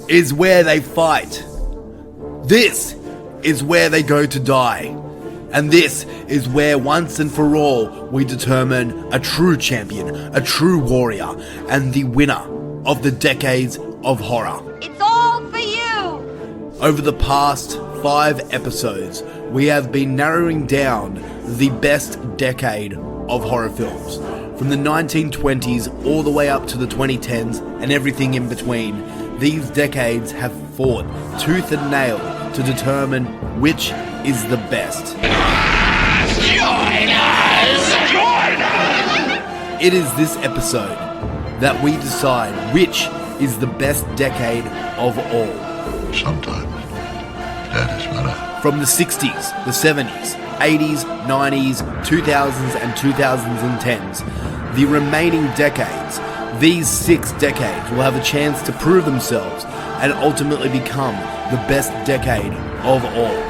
is where they fight. This is where they go to die. And this is where once and for all we determine a true champion, a true warrior, and the winner of the Decades of Horror. It's all for you! Over the past 5 episodes, we have been narrowing down the best decade of horror films. From the 1920s all the way up to the 2010s and everything in between, these decades have fought tooth and nail to determine which is the best. Join us! Join us! It is this episode that we decide which is the best decade of all. Sometimes that is better. From the 60s, the 70s, 80s, 90s, 2000s and 2010s, the remaining decades, these 6 decades will have a chance to prove themselves and ultimately become the best decade of all.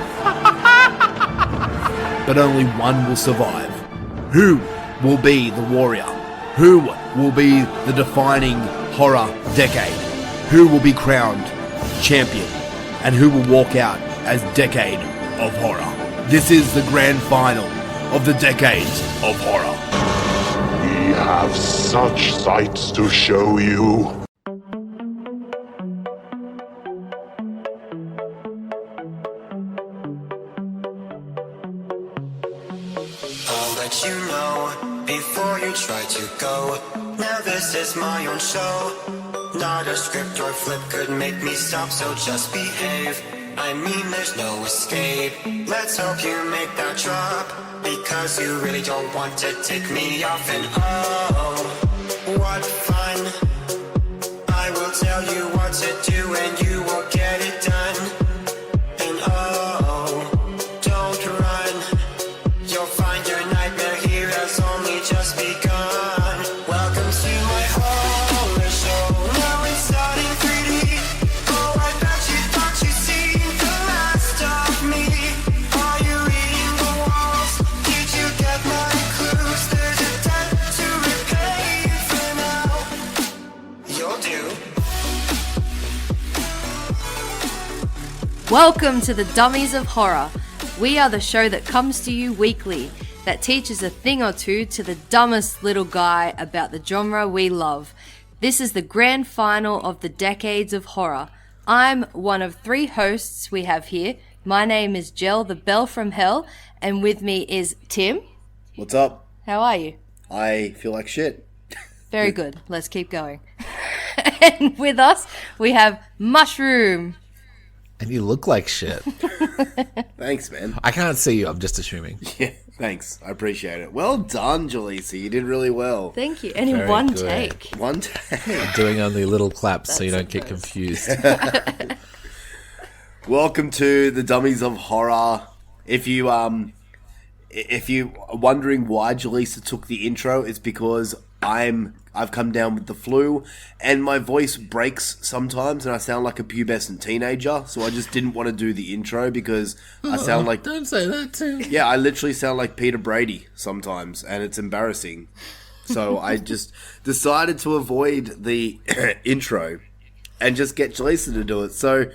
But only one will survive. Who will be the warrior? Who will be the defining horror decade? Who will be crowned champion? And who will walk out as Decade of Horror? This is the grand final of the Decades of Horror. We have such sights to show you. I'll let you know before you try to go. Now this is my own show. Not a script or flip could make me stop, so just behave. I mean there's no escape. Let's hope you make that drop, because you really don't want to take me off. And oh, what fun. I will tell you what to do and you will get it done. And oh, don't run. You'll find your nightmare here has only just begun. Welcome to my horror show. Now it's starting 3D. Oh, I bet you thought you'd seen the last of me. Are you reading the walls? Did you get my clues? There's a debt to repay for now. You'll do. Welcome to the Dummies of Horror. We are the show that comes to you weekly, that teaches a thing or two to the dumbest little guy about the genre we love. This is the grand final of the Decades of Horror. I'm one of 3 hosts we have here. My name is Jel, the Belle from Hell, and with me is Tim. What's up? How are you? I feel like shit. Very good. Let's keep going. And with us, we have Mushroom. And you look like shit. Thanks, man. I can't see you, I'm just assuming. Yeah, thanks. I appreciate it. Well done, Jaleesa. You did really well. Thank you. And in Very one good. take. One take. I'm doing only little claps so you don't get confused. Welcome to the Dummies of Horror. If you are wondering why Jaleesa took the intro, it's because I've come down with the flu and my voice breaks sometimes and I sound like a pubescent teenager, so I just didn't want to do the intro because I sound like... Don't say that too. Yeah, I literally sound like Peter Brady sometimes and it's embarrassing. So I just decided to avoid the intro and just get Jaleesa to do it. So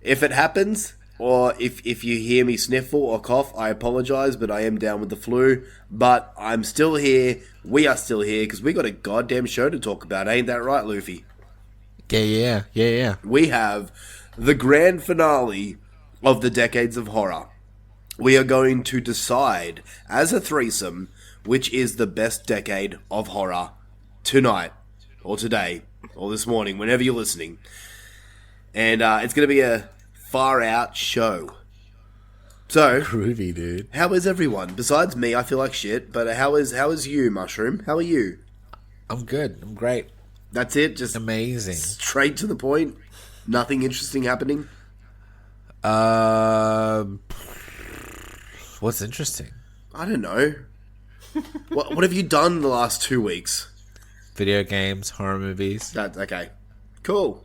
if it happens, or if you hear me sniffle or cough, I apologize, but I am down with the flu. But I'm still here. We are still here because we got a goddamn show to talk about. Ain't that right, Luffy? Yeah. We have the grand finale of the Decades of Horror. We are going to decide, as a threesome, which is the best decade of horror tonight, or today, or this morning, whenever you're listening. And it's going to be a far out show. So, Groovy, dude. how is everyone? Besides me, I feel like shit, but how is you, Mushroom? How are you? I'm good. I'm great. That's it? Just Amazing. straight to the point? Nothing interesting happening? What's interesting? I don't know. What have you done the last 2 weeks? Video games, horror movies. That's okay. Cool.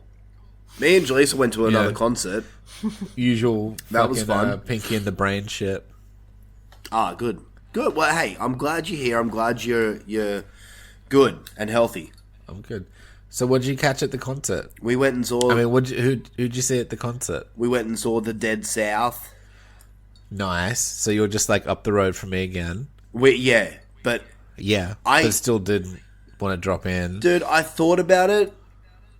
Me and Jaleesa went to another concert. Usual That was fun. Pinky and the Brain shit. Ah, good. Good. Well, hey, I'm glad you're here. I'm glad you're good and healthy. I'm good. So what did you catch at the concert? We went and saw. I mean, who'd you see at the concert? We went and saw the Dead South. Nice. So you're just like up the road from me again. But Yeah, I- but still didn't want to drop in. dude, I thought about it,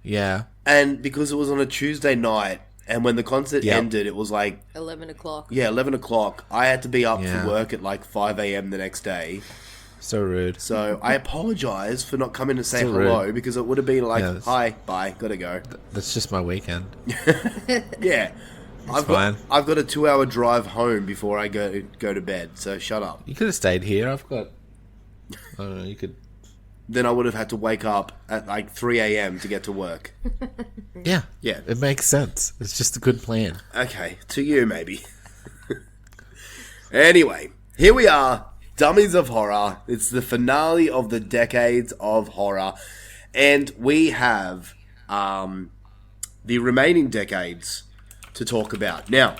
Yeah. and because it was on a Tuesday night, and when the concert Yep. ended, it was like 11 o'clock. 11 o'clock. I had to be up Yeah. for work at like 5 a.m. the next day. So rude. So I apologize for not coming to say Still hello rude. because it would have been like, Yeah, that's- hi, bye, gotta go. That's just my weekend. Yeah. fine. I've got a 2-hour drive home before I go to bed, so shut up. You could have stayed here. I've got... I don't know, you could... Then I would have had to wake up at like 3 a.m. to get to work. Yeah. Yeah. It makes sense. It's just a good plan. Okay, to you maybe. Anyway, here we are, Dummies of Horror. It's the finale of the Decades of Horror. And we have the remaining decades to talk about. Now,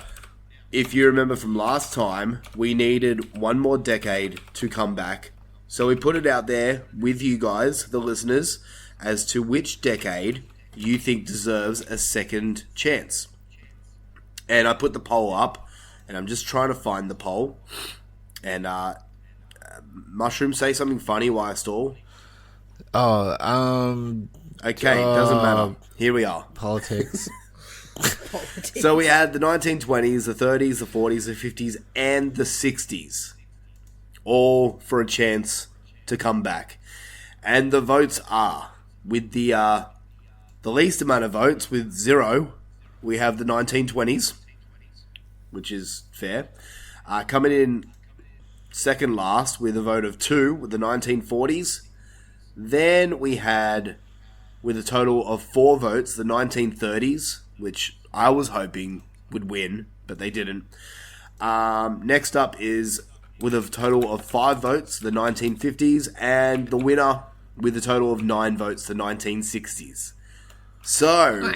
if you remember from last time, we needed one more decade to come back. So we put it out there with you guys, the listeners, as to which decade you think deserves a second chance. And I put the poll up, and I'm just trying to find the poll. And Mushroom, say something funny while I stall. Okay, doesn't matter. Here we are. Politics. So we had the 1920s, the 30s, the 40s, the 50s, and the 60s. All for a chance to come back. And the votes are, with the least amount of votes, with 0, we have the 1920s, which is fair. Coming in second last with a vote of 2, with the 1940s. Then we had, with a total of 4 votes, the 1930s, which I was hoping would win, but they didn't. Next up is, with a total of 5 votes, the 1950s, and the winner, with a total of 9 votes, the 1960s. So,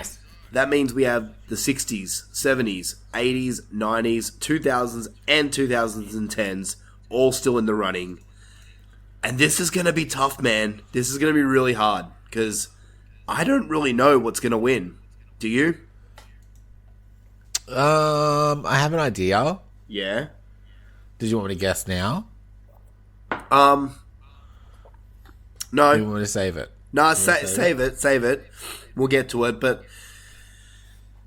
that means we have the 60s, 70s, 80s, 90s, 2000s, and 2010s all still in the running. And this is going to be tough, man. This is going to be really hard, because I don't really know what's going to win. Do you? I have an idea. Yeah. Did you want me to guess now? No. Or you want me to save it? No, save it. We'll get to it, but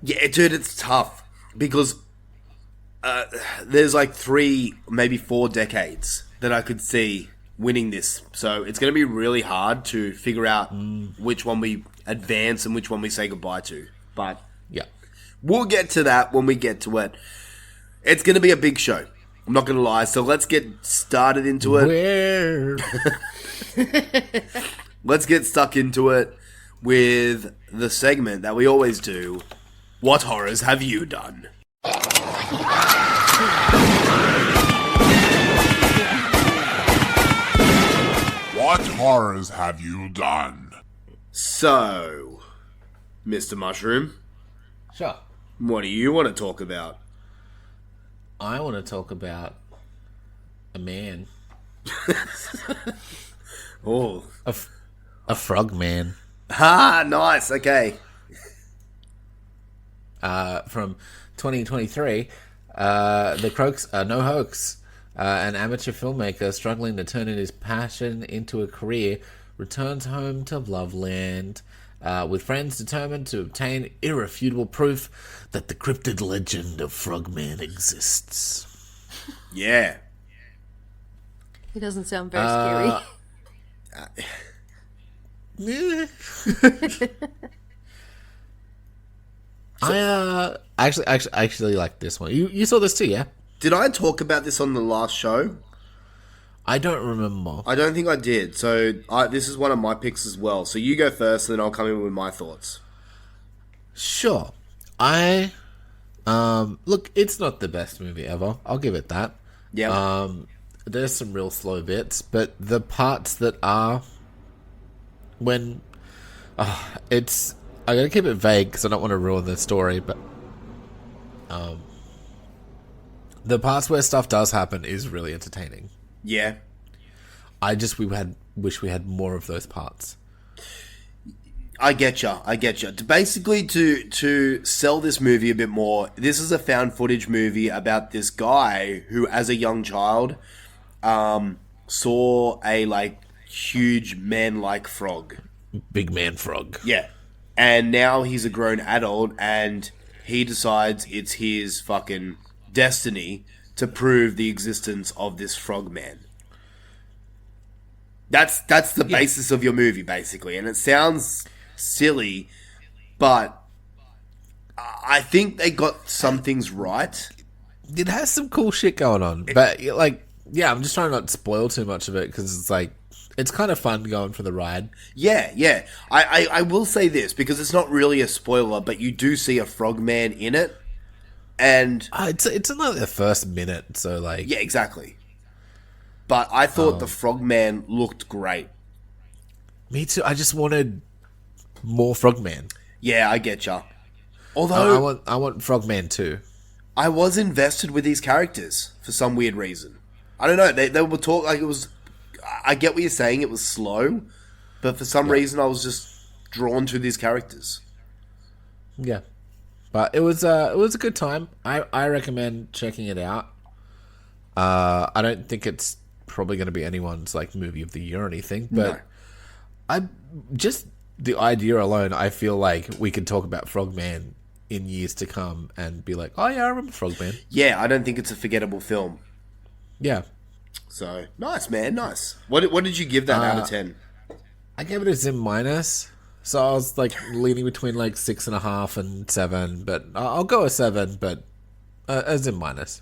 yeah, dude, it's tough because there's like 3, maybe 4 decades that I could see winning this. So it's going to be really hard to figure out which one we advance and which one we say goodbye to. But Yeah. we'll get to that when we get to it. It's going to be a big show. I'm not going to lie. So let's get started into it. Where? Let's get stuck into it with the segment that we always do. What horrors have you done? What horrors have you done? So, Mr. Mushroom, Sure. what do you want to talk about? I want to talk about a man. Oh. A frog man. Ah, nice. Okay. From 2023, The Croaks are no hoax. An amateur filmmaker struggling to turn in his passion into a career returns home to Loveland with friends determined to obtain irrefutable proof that the cryptid legend of Frogman exists. Yeah. It doesn't sound very scary. I actually like this one. You saw this too, yeah? Did I talk about this on the last show? I don't remember. I don't think I did. So this is one of my picks as well. So you go first, then I'll come in with my thoughts. Sure. Look, it's not the best movie ever. I'll give it that. Yeah. There's some real slow bits, but the parts that are when it's I gotta keep it vague because I don't want to ruin the story, but the parts where stuff does happen is really entertaining. Yeah. Wish we had more of those parts. I get you. Basically, to sell this movie a bit more, this is a found footage movie about this guy who, as a young child, saw a like huge man-like frog. Big man frog. Yeah, and now he's a grown adult, and he decides it's his fucking destiny to prove the existence of this frog man. That's the basis of your movie, basically, and it sounds silly, but I think they got some things right. It has some cool shit going on, but like, yeah, I'm just trying not to spoil too much of it because it's like it's kind of fun going for the ride. Yeah. I will say this because it's not really a spoiler, but you do see a frogman in it, and It's in like the first minute, so like yeah, exactly. But I thought the frogman looked great. Me too. I just wanted more Frogman. Yeah, I get ya. Although I want Frogman too. I was invested with these characters for some weird reason. I don't know. They were talk like it was. I get what you're saying. It was slow, but for some reason I was just drawn to these characters. Yeah, but it was a good time. I recommend checking it out. I don't think it's probably going to be anyone's like movie of the year or anything, but No. I just the idea alone. I feel like we could talk about Frogman in years to come and be like, oh yeah, I remember Frogman. Yeah, I don't think it's a forgettable film. Yeah, So nice, man, nice. What did you give that out of 10? I gave it a Zim minus. So I was like leaning between like 6.5 and 7, but I'll go a 7, but a Zim minus.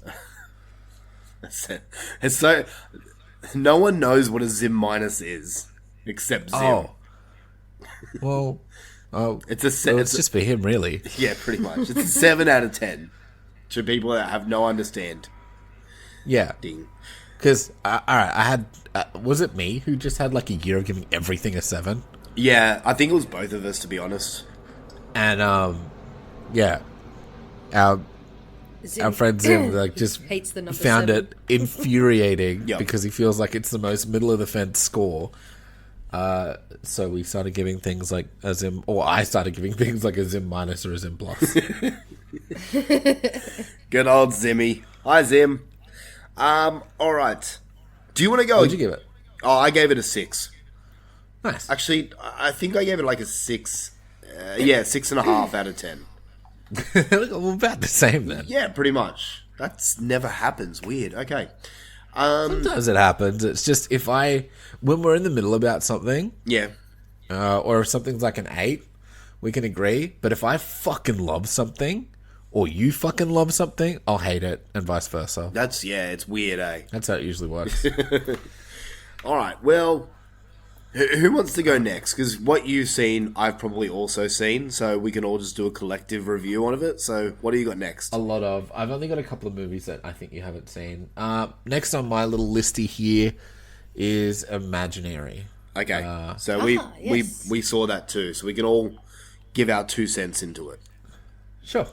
It's so no one knows what a Zim minus is except Zim. Oh, well, It's a it's just for him, really. yeah, pretty much. It's a 7 out of 10 to people that have no understanding. Yeah, because all right, I had was it me who just had like a year of giving everything a 7? Yeah, I think it was both of us, to be honest. And yeah, our friend Zim like just hates the number found 7. it infuriating Yep. because he feels like it's the most middle of the fence score. So we started giving things like a Zim, or I started giving things like a Zim minus or a Zim plus. Good old Zimmy. Hi, Zim. All right. Do you want to go? What'd you give it? Oh, I gave it a 6. Nice. Actually, I think I gave it like a 6. Yeah, 6.5 out of 10. We're about the same then. Yeah, pretty much. That's never happens. Weird. Okay. Sometimes it happens. It's just when we're in the middle about something, Yeah. or if something's like an 8, we can agree. But if I fucking love something, or you fucking love something, I'll hate it, and vice versa. It's weird, eh? That's how it usually works. All right. Well, who wants to go next? Because what you've seen, I've probably also seen, so we can all just do a collective review of it. So, what do you got next? I've only got a couple of movies that I think you haven't seen. Next on my little listy here is Imaginary. Okay. So yes. we saw that too, so we can all give our 2 cents into it. Sure.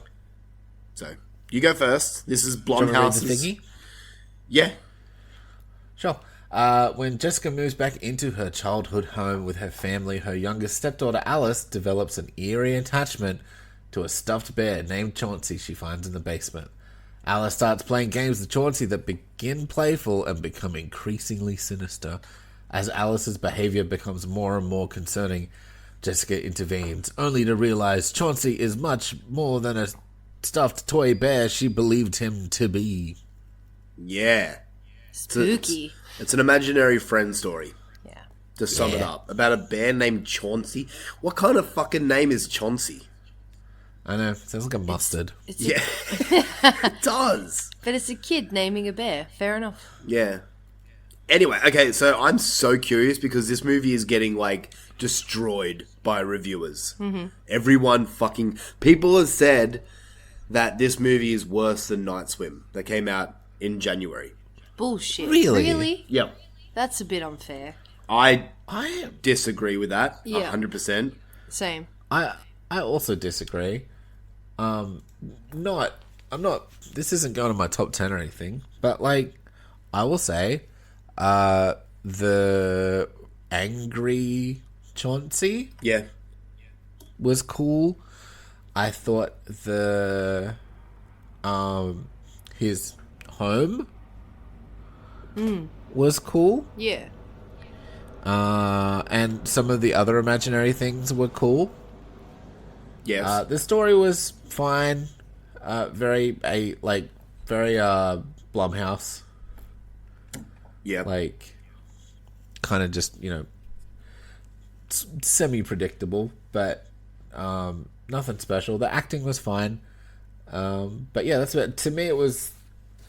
So you go first. This is Do you wanna read the Blumhouse's. thingy? Yeah. Sure. When Jessica moves back into her childhood home with her family, her youngest stepdaughter Alice develops an eerie attachment to a stuffed bear named Chauncey she finds in the basement. Alice starts playing games with Chauncey that begin playful and become increasingly sinister. As Alice's behavior becomes more and more concerning, Jessica intervenes, only to realize Chauncey is much more than a stuffed toy bear she believed him to be. Yeah. Spooky. It's an imaginary friend story. Yeah. To sum it up. About a bear named Chauncey. What kind of fucking name is Chauncey? I know, sounds like a mustard. It's Yeah. It does. But it's a kid naming a bear. Fair enough. Yeah. Anyway, okay, so I'm so curious because this movie is getting, like, destroyed by reviewers. Mm-hmm. Everyone fucking... People have said that this movie is worse than Night Swim that came out in January. Bullshit. Really? Really? Yep. That's a bit unfair. I disagree with that, Yeah. 100%. Same. I also disagree. I'm not. This isn't going to my top 10 or anything, but like, I will say, the angry Chauncey Yeah. was cool. I thought the his home was cool. Yeah. And some of the other imaginary things were cool. Yes. The story was fine. Very Blumhouse. Yeah. Like, kind of just, semi-predictable, but nothing special. The acting was fine. But yeah, that's about, to me it was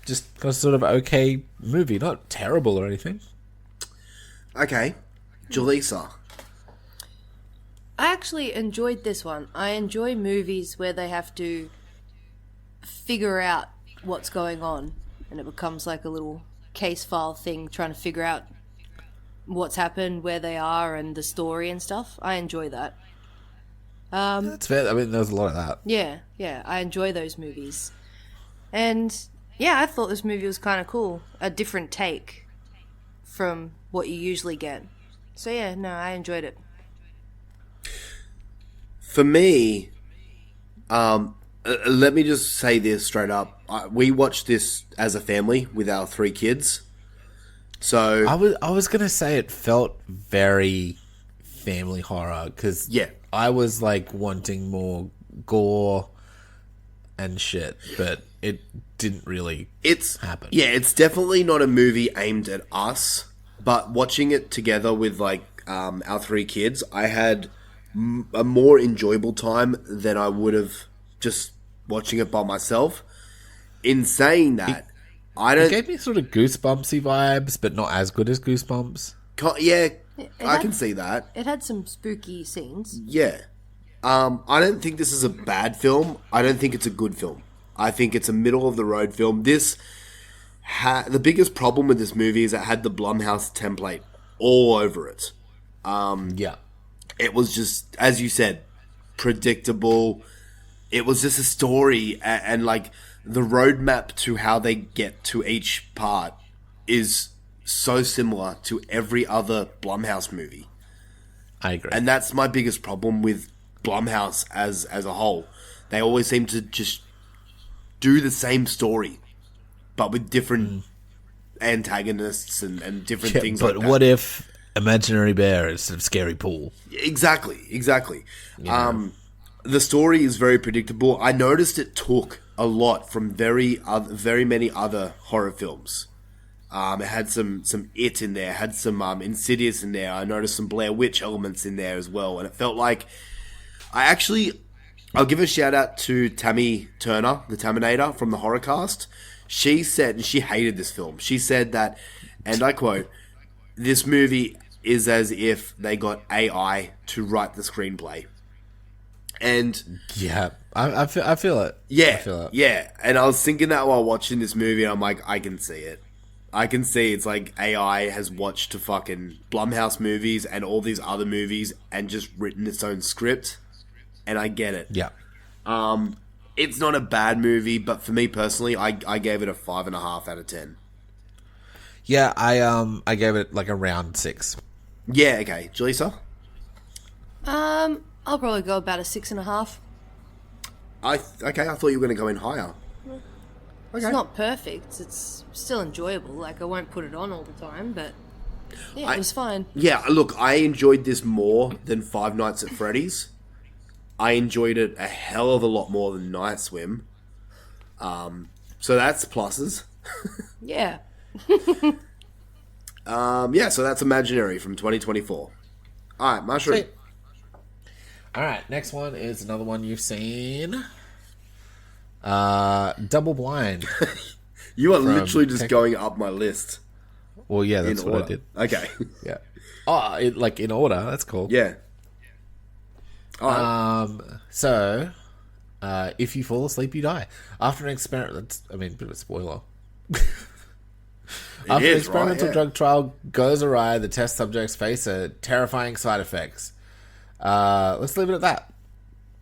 just a sort of okay movie. Not terrible or anything. Okay. Jaleesa. I actually enjoyed this one. I enjoy movies where they have to figure out what's going on, and it becomes like a little case file thing, trying to figure out what's happened, where they are, and the story and stuff. I enjoy that. That's fair. I mean, there's a lot of that. Yeah, I enjoy those movies. And yeah, I thought this movie was kind of cool. A different take from what you usually get. So yeah, no, I enjoyed it. For me, let me just say this straight up. We watched this as a family with our 3 kids. So I was gonna say it felt very family horror because yeah, I was like wanting more gore and shit, but it didn't really happen. Yeah, it's definitely not a movie aimed at us. But watching it together with like our 3 kids, I had a more enjoyable time than I would have just watching it by myself. In saying that, It gave me sort of Goosebumpsy vibes, but not as good as Goosebumps. Yeah, I can see that. It had some spooky scenes. Yeah. I don't think this is a bad film. I don't think it's a good film. I think it's a middle of the road film. The biggest problem with this movie is it had the Blumhouse template all over it. Yeah. It was just, as you said, predictable. It was just a story, and like the roadmap to how they get to each part is so similar to every other Blumhouse movie. I agree. And that's my biggest problem with Blumhouse as a whole. They always seem to just do the same story, but with different antagonists and different things like that. But what if Imaginary Bear instead of Scary Pool? Exactly. Yeah. The story is very predictable. I noticed it took a lot from very many other horror films. It had some It in there, had some Insidious in there. I noticed some Blair Witch elements in there as well, and it felt like I'll give a shout out to Tammy Turner, the Taminator from the Horrorcast. She said, and she hated this film. She said that, and I quote, "This movie is as if they got AI to write the screenplay." And yeah, I feel it. Yeah, I feel it. yeah. And I was thinking that while watching this movie, and I'm like, I can see it. I can see it's like AI has watched fucking Blumhouse movies and all these other movies and just written its own script. And I get it. Yeah. It's not a bad movie, but for me personally, I gave it a 5.5 out of 10. Yeah, I gave it like around 6. Yeah, okay. Jaleesa? I'll probably go about a 6.5. Okay, I thought you were going to go in higher. It's not perfect. It's still enjoyable. Like, I won't put it on all the time, but yeah, it was fine. Yeah, look, I enjoyed this more than Five Nights at Freddy's. I enjoyed it a hell of a lot more than Night Swim. So that's pluses. Yeah. Yeah, so that's Imaginary from 2024. All right, Mushroom. Sweet. All right, next one is another one you've seen. Double Blind. You are literally just going up my list. Well, yeah, that's what order. I did. Okay. Yeah. Oh, like in order. That's cool. Yeah. All right. So, if you fall asleep, you die. After an experiment, that's, I mean, a bit of a spoiler. After an experimental drug trial goes awry, the test subjects face a terrifying side effects. Let's leave it at that.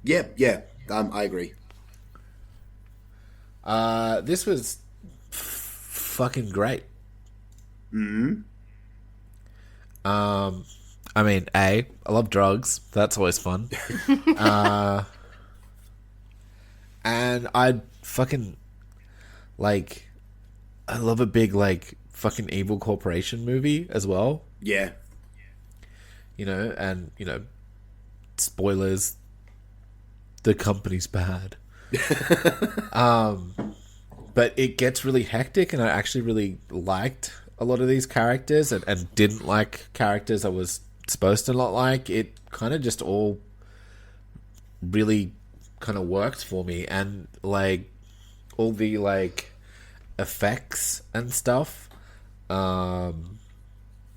Yeah. I agree. This was fucking great. I mean, I love drugs. That's always fun. And I fucking like. I love a big like fucking evil corporation movie as well. Yeah. And spoilers. The company's bad. But it gets really hectic, and I actually really liked a lot of these characters, and didn't like characters I was supposed to not like. It kind of just all really kind of worked for me, and like all the like effects and stuff.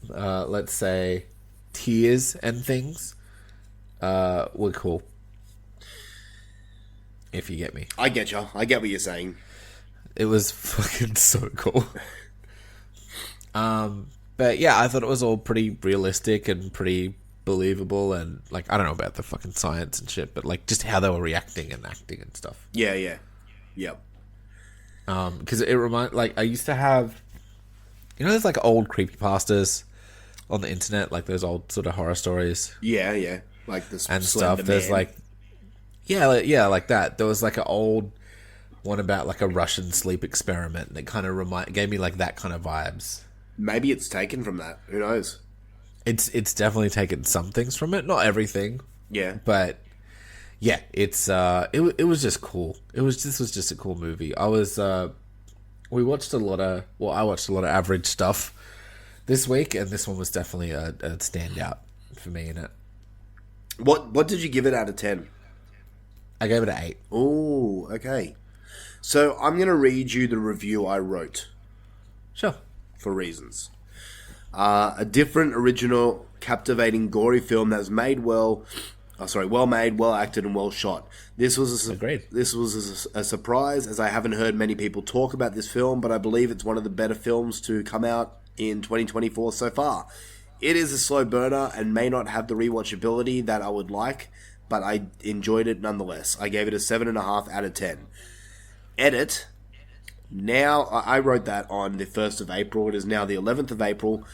Let's say tears and things were cool. If you get me. I get you. I get what you're saying. It was fucking so cool. But yeah, I thought it was all pretty realistic and pretty believable, and like, I don't know about the fucking science and shit, but like just how they were reacting and acting and stuff. Yeah, yeah. Yep. Because it like, I used to have, there's like old creepypastas on the internet, like those old sort of horror stories. Yeah, yeah. Like this and stuff. There's like, yeah, like that. There was like an old one about like a Russian sleep experiment, and it kind of gave me like that kind of vibes. Maybe it's taken from that. Who knows? It's definitely taken some things from it, not everything. Yeah, but yeah, it's it was just cool. This was just a cool movie. I watched a lot of average stuff this week, and this one was definitely a standout for me in it. What did you give it out of 10? I gave it an 8. Oh, okay. So I'm going to read you the review I wrote. Sure. For reasons. A different, original, captivating, gory film that was well made, well acted, and well shot. This was a surprise, as I haven't heard many people talk about this film, but I believe it's one of the better films to come out in 2024 so far. It is a slow burner and may not have the rewatchability that I would like, but I enjoyed it nonetheless. I gave it a 7.5 out of 10. Edit. Now, I wrote that on the 1st of April. It is now the 11th of April.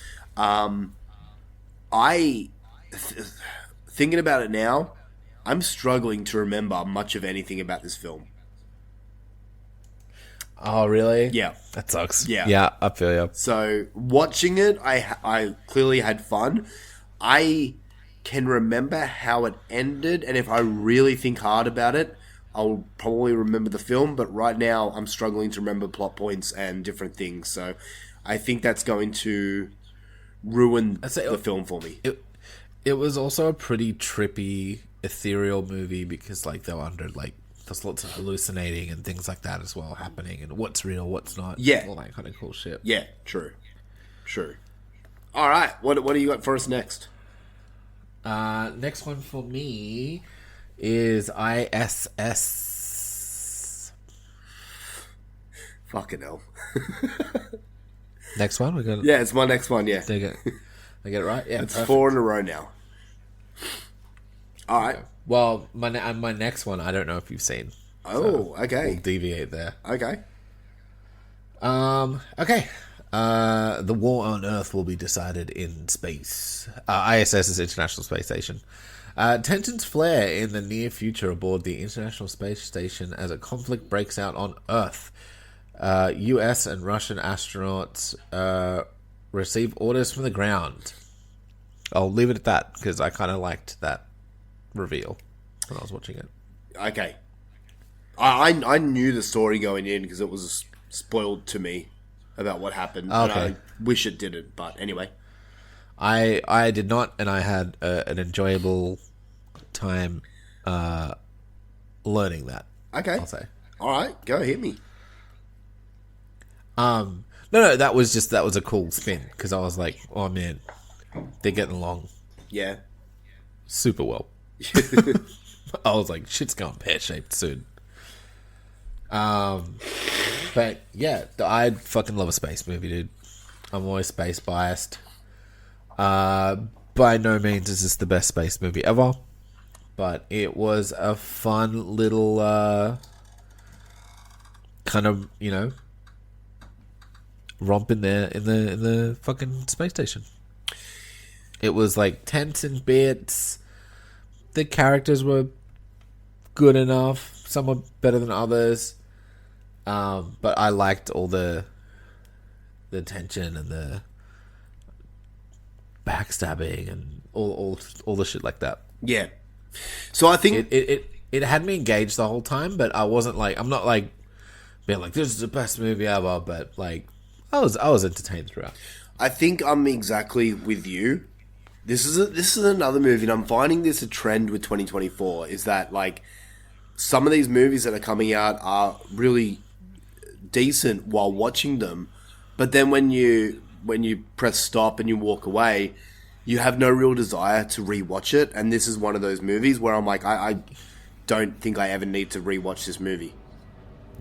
Thinking about it now, I'm struggling to remember much of anything about this film. Oh, really? Yeah. That sucks. Yeah. Yeah, I feel you. So, watching it, I clearly had fun. I can remember how it ended, and if I really think hard about it, I'll probably remember the film, but right now I'm struggling to remember plot points and different things, so I think that's going to ruin the film for me. It was also a pretty trippy, ethereal movie, because like they were under like, there's lots of hallucinating and things like that as well happening, and what's real, what's not, yeah, all that kind of cool shit. Yeah, true. All right, what do you got for us next? Next one for me is ISS. Fucking hell. Next one? Yeah, it's my next one, yeah. Did I get it right? Yeah. It's perfect. 4 in a row now. Alright. Okay. Well, my next one, I don't know if you've seen. Oh, so okay. We'll deviate there. Okay. Okay. The war on Earth will be decided in space. ISS is International Space Station. Tensions flare in the near future aboard the International Space Station as a conflict breaks out on Earth. US and Russian astronauts receive orders from the ground. I'll leave it at that, because I kind of liked that reveal when I was watching it. Okay. I knew the story going in, because it was spoiled to me about what happened. Okay. And I wish it didn't, but anyway. I did not, and I had an enjoyable time learning that. Okay. I'll say. All right, go hit me. No, that was a cool spin, because I was like, oh man, they're getting along. Yeah. Super well. I was like, shit's going pear-shaped soon. But yeah, I fucking love a space movie, dude. I'm always space biased. By no means is this the best space movie ever, but it was a fun little kind of, romp in there in the fucking space station. It was like tense in bits. The characters were good enough. Some were better than others. But I liked all the tension and the backstabbing and all the shit like that. Yeah. So I think It had me engaged the whole time, but I wasn't like, I'm not like being like, this is the best movie ever, but like I was entertained throughout. I think I'm exactly with you. This is another movie, and I'm finding this a trend with 2024, is that like some of these movies that are coming out are really decent while watching them, but then when you press stop and you walk away, you have no real desire to rewatch it. And this is one of those movies where I'm like, I don't think I ever need to rewatch this movie.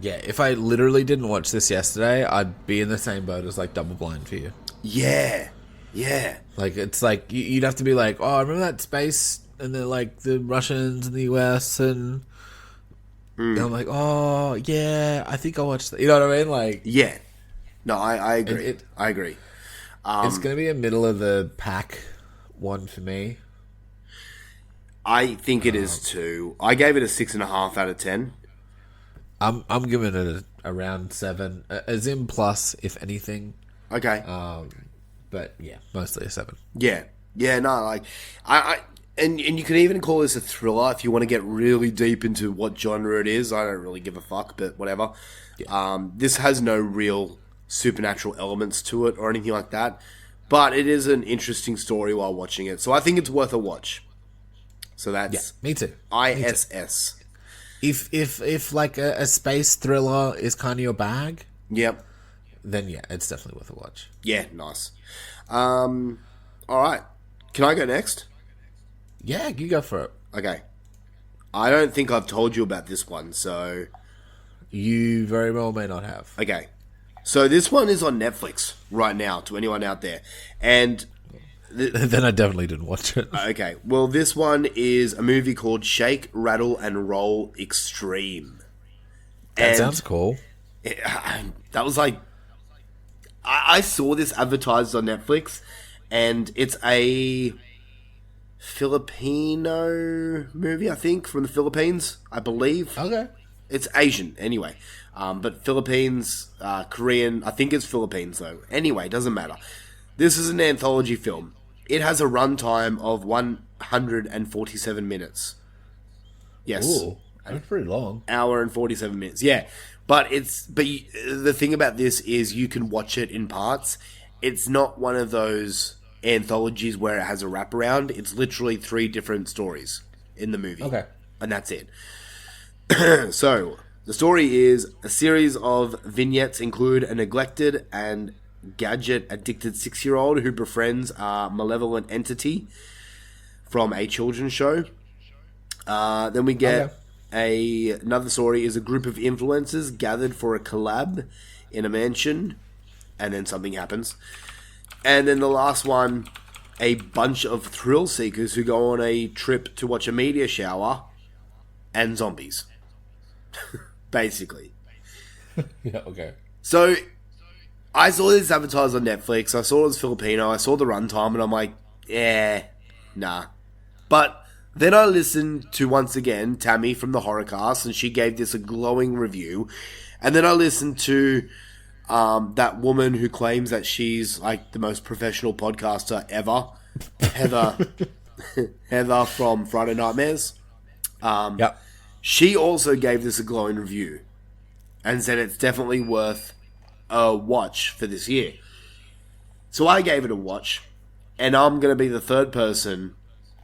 Yeah, if I literally didn't watch this yesterday, I'd be in the same boat as like Double Blind for you. Yeah. Like, it's like you'd have to be like, oh, remember that space and the Russians and the US and I'm like, oh yeah, I think I watched that. You know what I mean? Like, Yeah. No, I agree. I agree. it's gonna be a middle of the pack one for me. I think it is too. I gave it a 6.5 out of 10. I'm giving it around 7, a Zim plus if anything. Okay. But yeah, mostly a 7. Yeah. No, like and you can even call this a thriller if you want to get really deep into what genre it is. I don't really give a fuck, but whatever. Yeah. This has no real supernatural elements to it or anything like that, but it is an interesting story while watching it. So I think it's worth a watch. So that's Me too. ISS. If like a space thriller is kind of your bag, Yep. then yeah, it's definitely worth a watch. Yeah, nice. All right. Can I go next? Yeah, you go for it. Okay. I don't think I've told you about this one, so... You very well may not have. Okay. So this one is on Netflix right now, to anyone out there. And... Then I definitely didn't watch it. Okay. Well, this one is a movie called Shake, Rattle, and Roll Extreme. That sounds cool. That was like... I saw this advertised on Netflix, and it's a Filipino movie, I think, from the Philippines, I believe. Okay. It's Asian, anyway. But Philippines, Korean, I think it's Philippines, though. Anyway, doesn't matter. This is an anthology film. It has a runtime of 147 minutes. Yes. Ooh, that's pretty long. Hour and 47 minutes. Yeah. But the thing about this is you can watch it in parts. It's not one of those anthologies where it has a wraparound. It's literally 3 different stories in the movie. Okay. And that's it. So, the story is a series of vignettes include a neglected and gadget-addicted 6-year-old who befriends a malevolent entity from a children's show. Then we get another story is a group of influencers gathered for a collab in a mansion, and then something happens. And then the last one, a bunch of thrill seekers who go on a trip to watch a meteor shower, and zombies. Basically. Yeah, okay. So, I saw this advertised on Netflix. I saw it was Filipino. I saw the runtime, and I'm like, nah. But then I listened to, once again, Tammy from the Horrorcast, and she gave this a glowing review. And then I listened to that woman who claims that she's like the most professional podcaster ever, Heather from Friday Nightmares. Yep. She also gave this a glowing review and said it's definitely worth a watch for this year. So I gave it a watch, and I'm going to be the third person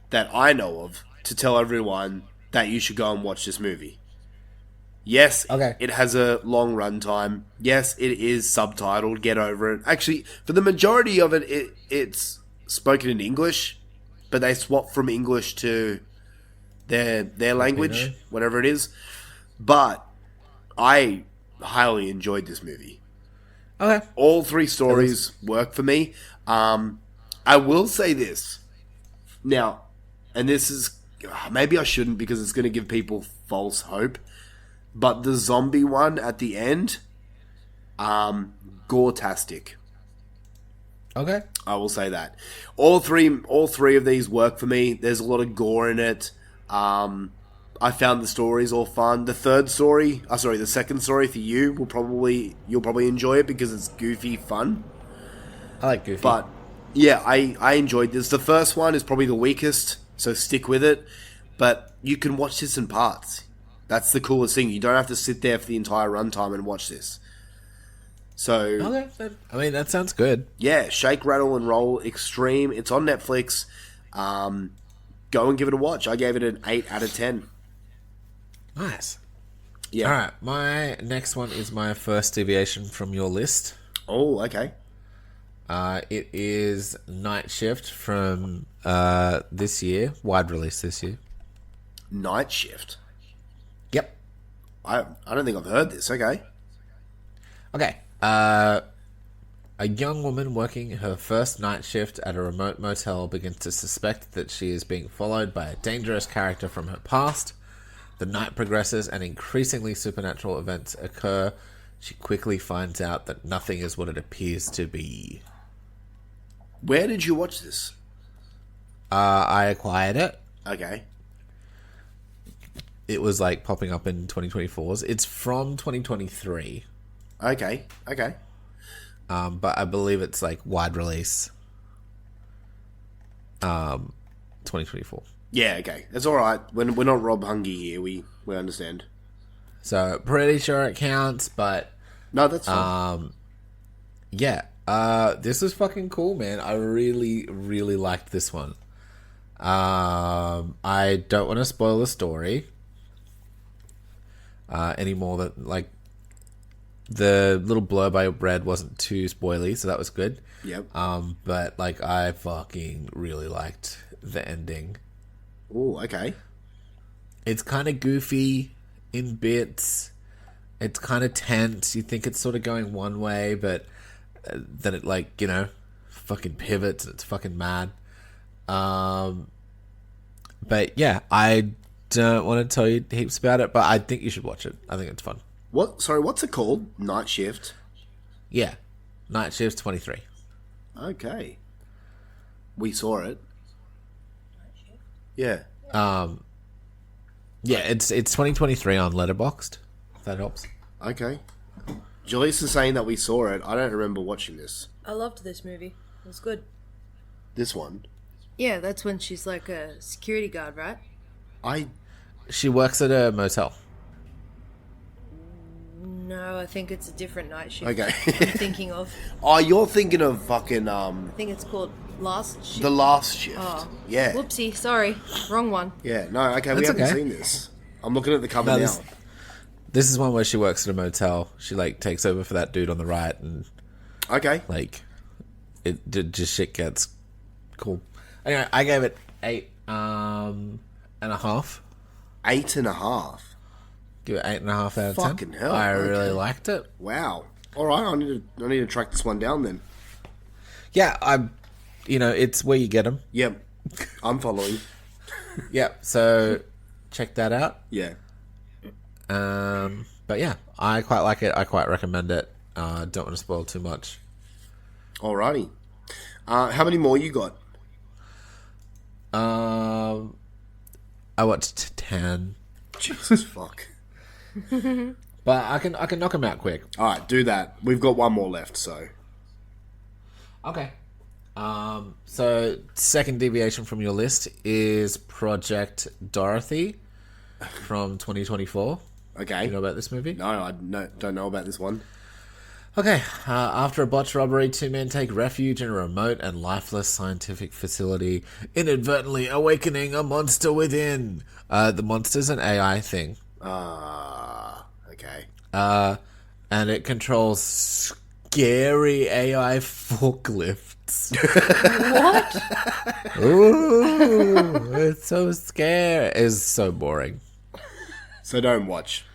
that I know of to tell everyone that you should go and watch this movie. Yes, Okay. It has a long runtime. Yes, it is subtitled. Get over it. Actually, for the majority of it, it's spoken in English, but they swap from English to their language, whatever it is. But I highly enjoyed this movie. Okay. All 3 stories work for me. I will say this. Now, and this is... maybe I shouldn't because it's going to give people false hope. But the zombie one at the end... gore-tastic. Okay. I will say that. All three of these work for me. There's a lot of gore in it. I found the stories all fun. The second story for you'll probably enjoy it because it's goofy fun. I like Goofy. But yeah, I enjoyed this. The first one is probably the weakest, so stick with it. But you can watch this in parts. That's the coolest thing. You don't have to sit there for the entire runtime and watch this. So, Okay. I mean, that sounds good. yeah, Shake, Rattle, and Roll Extreme. It's on Netflix. Go and give it a watch. I gave it an 8 out of 10. Nice. Yeah. All right. My next one is my first deviation from your list. Oh, okay. It is Night Shift from this year, wide release this year. Night Shift. Yep. I don't think I've heard this. Okay. Okay. A young woman working her first night shift at a remote motel begins to suspect that she is being followed by a dangerous character from her past. The night progresses and increasingly supernatural events occur. She quickly finds out that nothing is what it appears to be. Where did you watch this? I acquired it. Okay. It was like popping up in 2024's. It's from 2023. Okay. But I believe it's like wide release. 2024. Yeah, okay. That's all right. We're not Rob Hungy here. We understand. So pretty sure it counts, but No, that's fine. yeah. This is fucking cool, man. I really, really liked this one. I don't want to spoil the story any more than like the little blurb I read wasn't too spoily, so that was good. Yep. But like I fucking really liked the ending. Oh, okay. It's kind of goofy in bits. It's kind of tense. You think it's sort of going one way, but then it like, you know, fucking pivots and it's fucking mad. But yeah, I don't want to tell you heaps about it, but I think you should watch it. I think it's fun. What's it called? Night Shift. Yeah. Night Shift 23. Okay. We saw it. Yeah. Yeah, it's 2023 on Letterboxd. If that helps. Okay. Jaleesa is saying that we saw it. I don't remember watching this. I loved this movie. It was good. This one. Yeah, that's when she's like a security guard, right? She works at a motel. No, I think it's a different night shift. Okay. I'm thinking of. Oh, you're thinking of fucking I think it's called Last Shift. The Last Shift. Oh. Yeah. Whoopsie, sorry. Wrong one. Yeah. No. Okay. We That's haven't okay. seen this. I'm looking at the cover No, now. This is one where she works at a motel. She like takes over for that dude on the right, and Okay. like just shit gets cool. Anyway, I gave it 8.5. 8.5. Give it 8.5 out of 10. Fucking hell, I really okay. liked it. Wow. All right. I need to track this one down then. Yeah, it's where you get them. Yep. I'm following. Yeah, so check that out. Yeah. But yeah, I quite like it. I quite recommend it. Don't want to spoil too much. Alrighty. How many more you got? I watched 10, Jesus fuck. but I can knock them out quick. All right, do that. We've got one more left, so. Okay. So second deviation from your list is Project Dorothy from 2024. Okay. You know about this movie? No, I don't know about this one. Okay. After a botched robbery, two men take refuge in a remote and lifeless scientific facility, inadvertently awakening a monster within. The monster's an AI thing. Okay. And it controls scary AI forklifts. What? Ooh, it's so scary. It's so boring. So don't watch.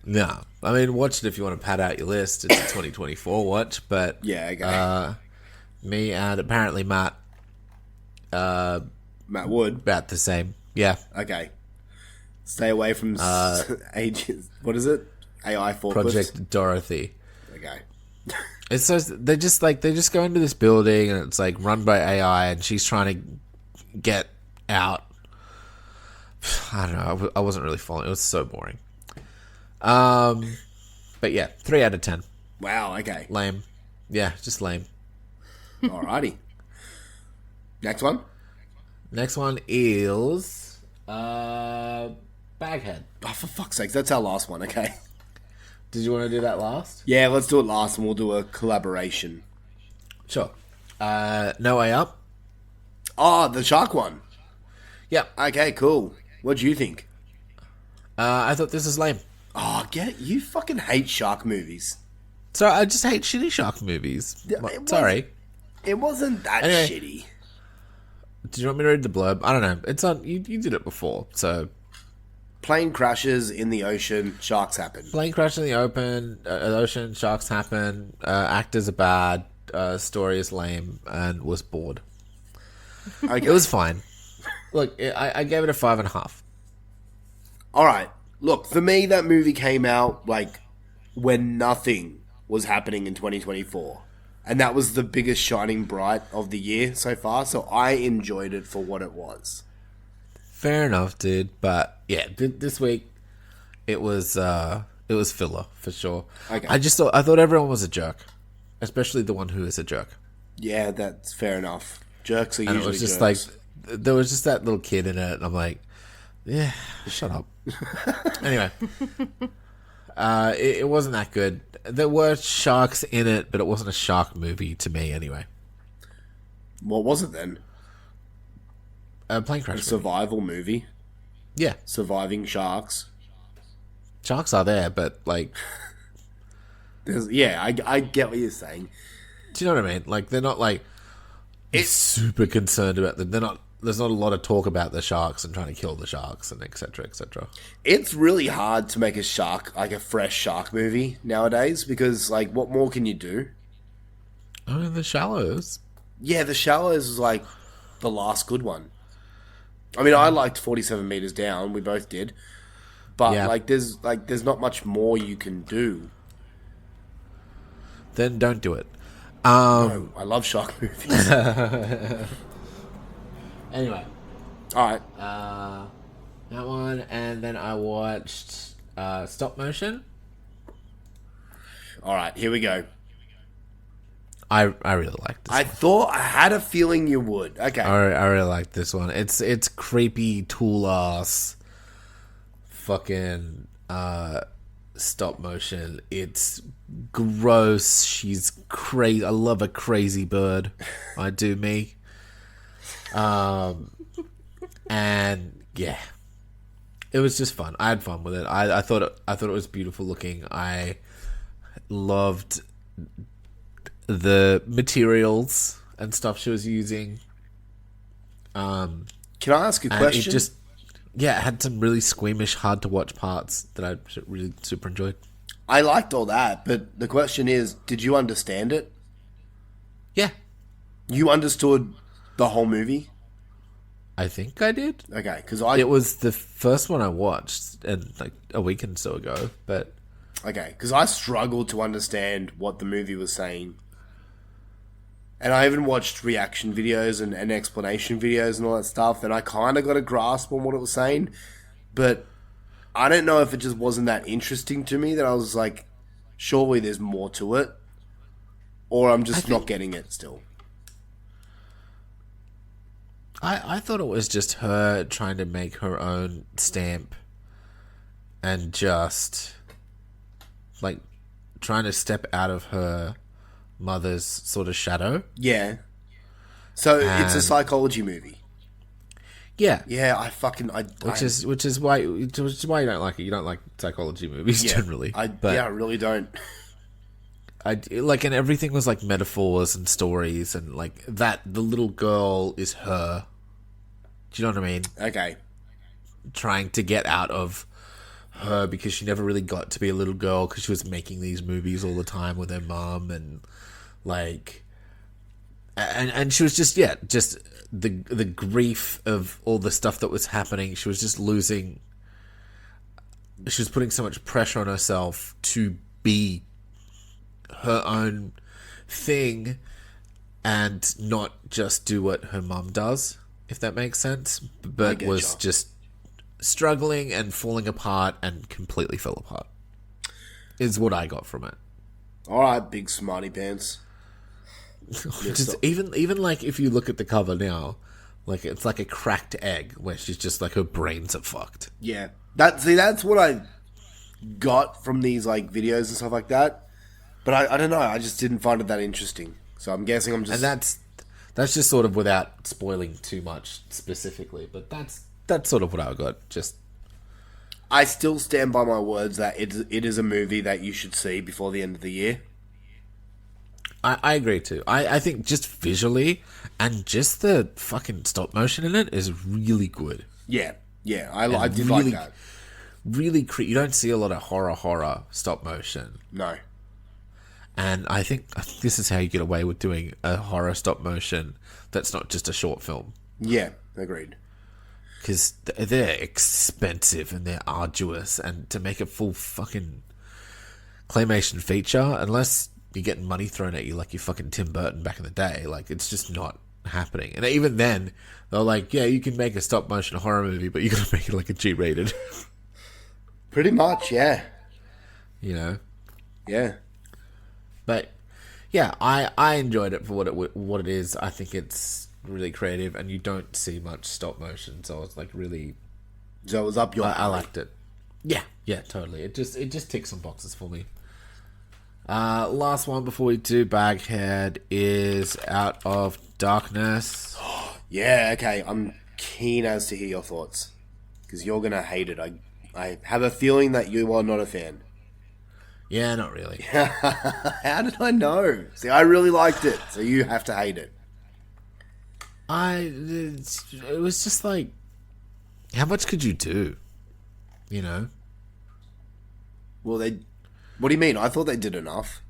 No. I mean, watch it if you want to pad out your list. It's a 2024 watch, but Yeah, okay. me and apparently Matt, Matt Wood. about the same. Yeah. Okay. Stay away from ages. What is it? AI forklifts. Project Dorothy. Okay. It's so they just go into this building and it's like run by AI and she's trying to get out. I don't know. I wasn't really following. It was so boring. But yeah, 3 out of 10. Wow. Okay. Lame. Yeah, just lame. Alrighty. Next one. Next one is Baghead. Oh, for fuck's sake, that's our last one. Okay. Did you want to do that last? Yeah, let's do it last, and we'll do a collaboration. Sure. No Way Up. Oh, the shark one. Yep. Okay, cool. What do you think? I thought this was lame. Oh, get it? You fucking hate shark movies. So I just hate shitty shark movies. Sorry. It wasn't that Anyway. shitty. Do you want me to read the blurb? I don't know. It's on. You did it before, so. Plane crashes in the ocean, sharks happen. Plane crash in the ocean, sharks happen, actors are bad, story is lame, and was bored. Okay. It was fine. Look, I gave it a 5.5. Alright, look, for me, that movie came out, like, when nothing was happening in 2024. And that was the biggest shining bright of the year so far, so I enjoyed it for what it was. Fair enough, dude. But yeah, this week it was filler for sure. Okay. I thought everyone was a jerk, especially the one who is a jerk. Yeah, that's fair enough. Jerks are And usually it was just jerks. like there was just that little kid in it, and I'm like, yeah, shut up. Anyway, it wasn't that good. There were sharks in it, but it wasn't a shark movie to me anyway. What was it then? Plane A crash. survival movie? Yeah, Surviving sharks? sharks are there, but like, Yeah, I get what you're saying. do you know what I mean? Like, they're not like super concerned about them. They're not. There's not a lot of talk about the sharks and trying to kill the sharks and etc. etc. It's really hard to make a fresh shark movie nowadays because, like, what more can you do? Oh, in the shallows. Yeah, The Shallows is like the last good one. I mean, I liked 47 Meters Down. We both did, but Yeah. there's not much more you can do. Then don't do it. No, I love shark movies. Anyway, All right, that one, and then I watched Stop Motion. all right. Here we go. I really liked this. I had a feeling you would. Okay. I really like this one. It's creepy tool ass fucking stop motion. It's gross. She's crazy. I love a crazy bird. I do me. And yeah, it was just fun. I had fun with it. I thought it was beautiful looking. I loved the materials and stuff she was using. Can I ask a And question? it had some really squeamish, hard to watch parts that I really super enjoyed. I liked all that, but the question is, did you understand it? Yeah, You understood the whole movie? I think I did. Okay, because It was the first one I watched, and like a week or so ago. But I struggled to understand what the movie was saying. And I even watched reaction videos and explanation videos and all that stuff, and I kind of got a grasp on what it was saying, but I don't know if it just wasn't that interesting to me that I was like, surely there's more to it, or I'm just not getting it still. I thought it was just her trying to make her own stamp and just like trying to step out of her mother's sort of shadow. Yeah. So it's a And- psychology movie. Yeah. Yeah, Which is why you don't like it. You don't like psychology movies generally. I really don't. And everything was like metaphors and stories and like that the little girl is her. Do you know what I mean? Okay. Trying to get out of her because she never really got to be a little girl because she was making these movies all the time with her mom and like and she was just the grief of all the stuff that was happening. She was just losing. She was putting so much pressure on herself to be her own thing and not just do what her mum does, if that makes sense. But was just struggling and falling apart and completely fell apart. Is what I got from it. All right, big smarty pants. Just even like if you look at the cover now, like it's like a cracked egg where she's just like her brains are fucked. Yeah, that's what I got from these like videos and stuff like that. But I don't know. I just didn't find it that interesting. So I'm guessing I'm just... And that's just sort of without spoiling too much specifically. But that's sort of what I got. Just... I still stand by my words that it is a movie that you should see before the end of the year. I agree too. I think just visually and just the fucking stop motion in it is really good. Yeah. I did like that. Really, you don't see a lot of horror stop motion. No. And I think this is how you get away with doing a horror stop motion that's not just a short film. Yeah, agreed. Because they're expensive and they're arduous, and to make a full fucking claymation feature, unless you're getting money thrown at you like you fucking Tim Burton back in the day, like it's just not happening. And even then, they're like, yeah, you can make a stop motion horror movie, but you gotta make it like a G-rated. Pretty much, yeah. You know? Yeah. But yeah, I enjoyed it for what it is. I think it's really creative, and you don't see much stop motion, so it's like really. So it was up your. I liked it. Yeah, totally. It just ticks some boxes for me. Last one before we do Baghead is Out of Darkness. Yeah, okay. I'm keen as to hear your thoughts because you're gonna hate it. I have a feeling that you are not a fan. Yeah, not really. How did I know? See, I really liked it, so you have to hate it. It was just like, how much could you do? You know? Well, what do you mean? I thought they did enough.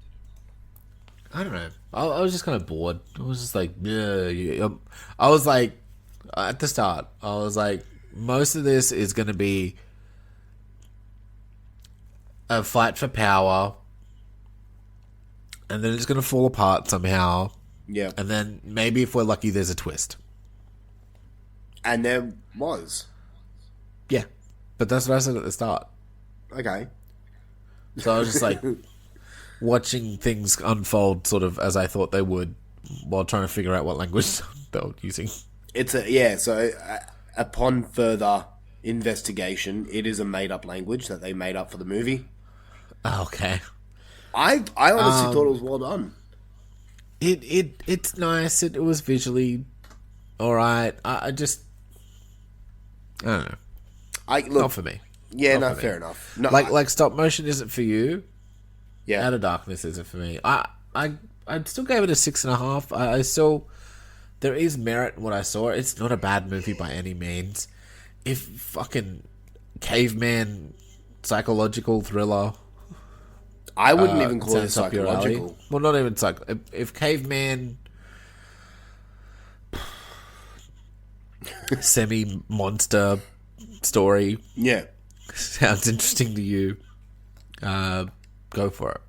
I don't know. I was just kind of bored. I was just like, yeah. I was like, at the start, I was like, most of this is going to be a fight for power, and then it's going to fall apart somehow. Yeah. And then maybe if we're lucky, there's a twist. And there was. Yeah. But that's what I said at the start. Okay. So I was just like watching things unfold sort of as I thought they would while trying to figure out what language they were using. So upon further investigation, it is a made-up language that they made up for the movie. Okay. I honestly thought it was well done. It's nice. It was visually alright. I don't know. Not for me. Yeah, Not for me. Fair enough. No, like stop motion isn't for you. Yeah. Out of Darkness isn't for me. I still gave it a 6.5. I still, there is merit in what I saw. It's not a bad movie by any means. If fucking caveman psychological thriller, I wouldn't even call it sounds up your alley. psychological. Well, not even if caveman semi monster story, Yeah. sounds interesting to you, go for it.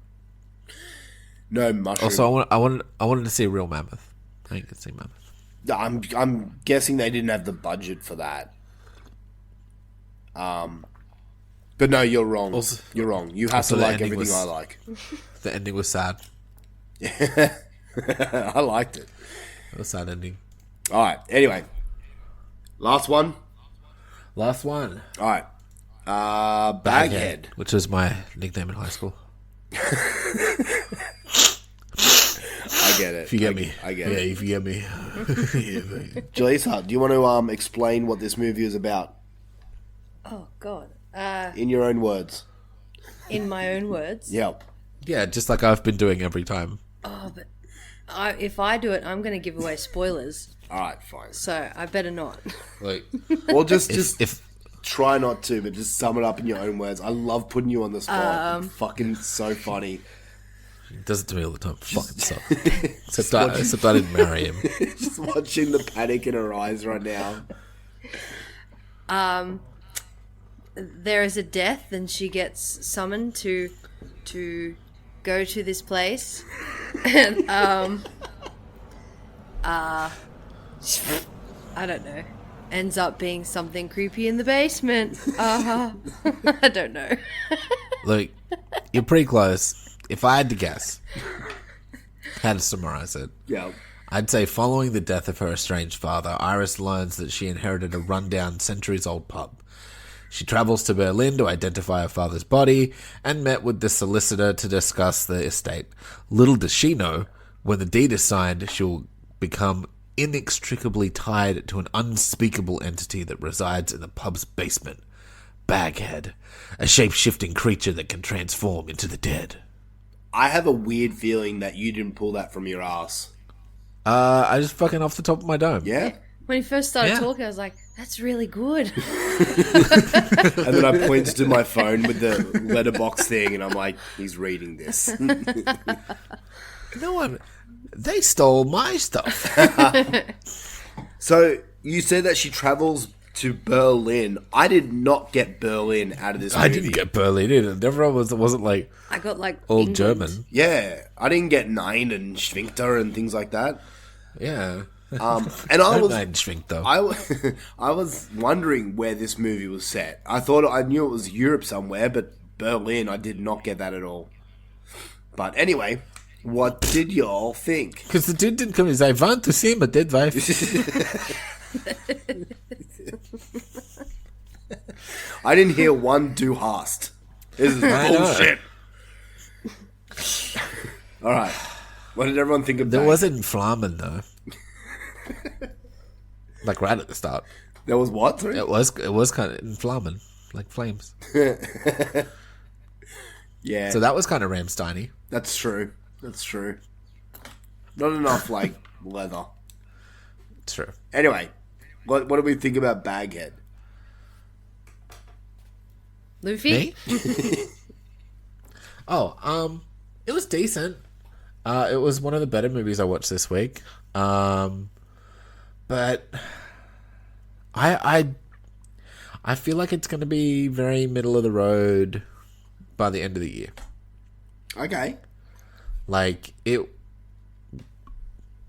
No mushroom. Also, I wanted to see a real mammoth. I didn't get to see mammoth. I'm guessing they didn't have the budget for that. But no, you're wrong. Also- you're wrong. You have to the like ending everything was- I like. The ending was sad. I liked it. It was a sad ending. All right. Anyway, last one. Last one. All right. Baghead. Which was my nickname in high school. I get it. If you get me. I get yeah, it. if you get me. Jalisa, do you want to explain what this movie is about Oh God. in your own words? In my own words. Yeah. Yeah, just like I've been doing every time. Oh, but if I do it, I'm going to give away spoilers. All right. Fine. So I better not. Like, Or just if try not to, but just sum it up in your own words. I love putting you on the spot. Fucking so funny. he does it to me all the time. Fucking suck. Except I didn't marry him. Just watching the panic in her eyes right now. There is a death, and she gets summoned to go to this place, and I don't know, ends up being something creepy in the basement. I don't know. Look, you're pretty close. If I had to guess how to summarize it, Yeah. I'd say following the death of her estranged father, Iris learns that she inherited a rundown, centuries-old pub. She travels to Berlin to identify her father's body and met with the solicitor to discuss the estate. Little does she know, when the deed is signed, she'll become inextricably tied to an unspeakable entity that resides in the pub's basement. Baghead, a shape-shifting creature that can transform into the dead. I have a weird feeling that you didn't pull that from your ass. I just fucking off the top of my dome. Yeah? When he first started Yeah. talking, I was like, that's really good. And then I pointed to my phone with the letterbox thing, and I'm like, he's reading this. No one... They stole my stuff. So, you said that she travels to Berlin. I did not get Berlin out of this movie. I didn't get Berlin either. Everyone wasn't like I got like all England. German. Yeah, I didn't get Nine and Schwinkter and things like that. Yeah. And I was... Nein, schwingt though. I was wondering where this movie was set. I knew it was Europe somewhere, but Berlin, I did not get that at all. But anyway, what did y'all think? Because the dude didn't come and say, I want to see my dead wife. I didn't hear one Du hast. This is I know. bullshit. All right. What did everyone think of There that? wasn't Flamen though. Like right at the start. There was what? Sorry? It was kind of in Flamen. Like flames. Yeah. So that was kind of Ramstein-y. That's true. That's true. Not enough, like, leather. True. Anyway, what do we think about Baghead? Luffy? Me? It was decent. It was one of the better movies I watched this week. But I feel like it's going to be very middle of the road by the end of the year. Okay. Like it,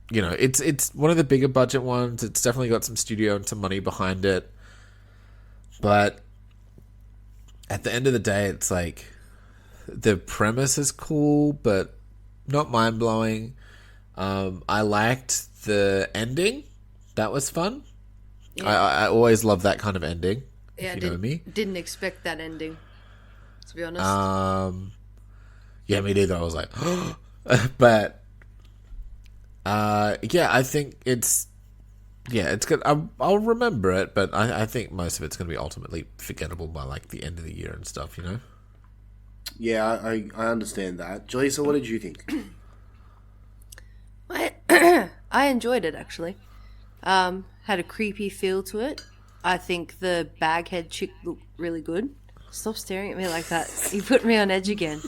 you know, it's one of the bigger budget ones. It's definitely got some studio and some money behind it. But at the end of the day, it's like the premise is cool, but not mind blowing. I liked the ending. That was fun. Yeah. I always love that kind of ending. Yeah, if you know me. Didn't expect that ending, to be honest. Yeah, me neither. I was like, but yeah, I think it's good. I'll remember it, but I think most of it's going to be ultimately forgettable by like the end of the year and stuff. You know? Yeah, I understand that. Jaleesa, what did you think? I enjoyed it, actually. Had a creepy feel to it. I think the baghead chick looked really good. Stop staring at me like that. You put me on edge again.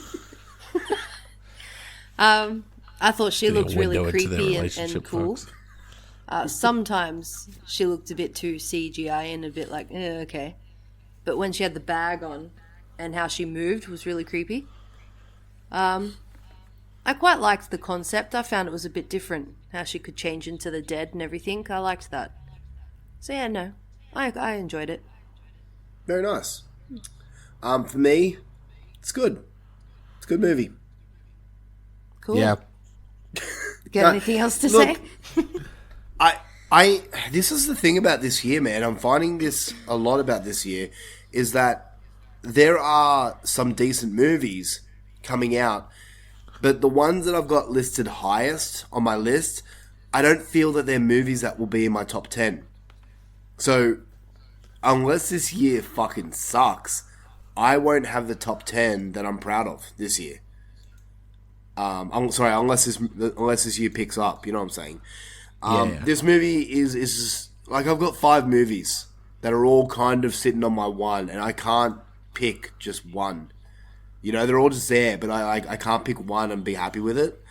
I thought she looked really creepy and cool. Sometimes she looked a bit too CGI and a bit like, okay. But when she had the bag on and how she moved was really creepy. I quite liked the concept. I found it was a bit different, how she could change into the dead and everything. I liked that. So yeah, no, I enjoyed it. Very nice. For me, it's good. It's a good movie. Cool. Yeah. Got anything else to look, say? This is the thing about this year, man. I'm finding this a lot about this year, is that there are some decent movies coming out, but the ones that I've got listed highest on my list, I don't feel that they're movies that will be in my top 10. So, unless this year fucking sucks, I won't have the top 10 that I'm proud of this year. I'm sorry, unless this year picks up, you know what I'm saying? Yeah. This movie is like, I've got 5 movies that are all kind of sitting on my one, and I can't pick just one. You know, they're all just there, but I can't pick one and be happy with it.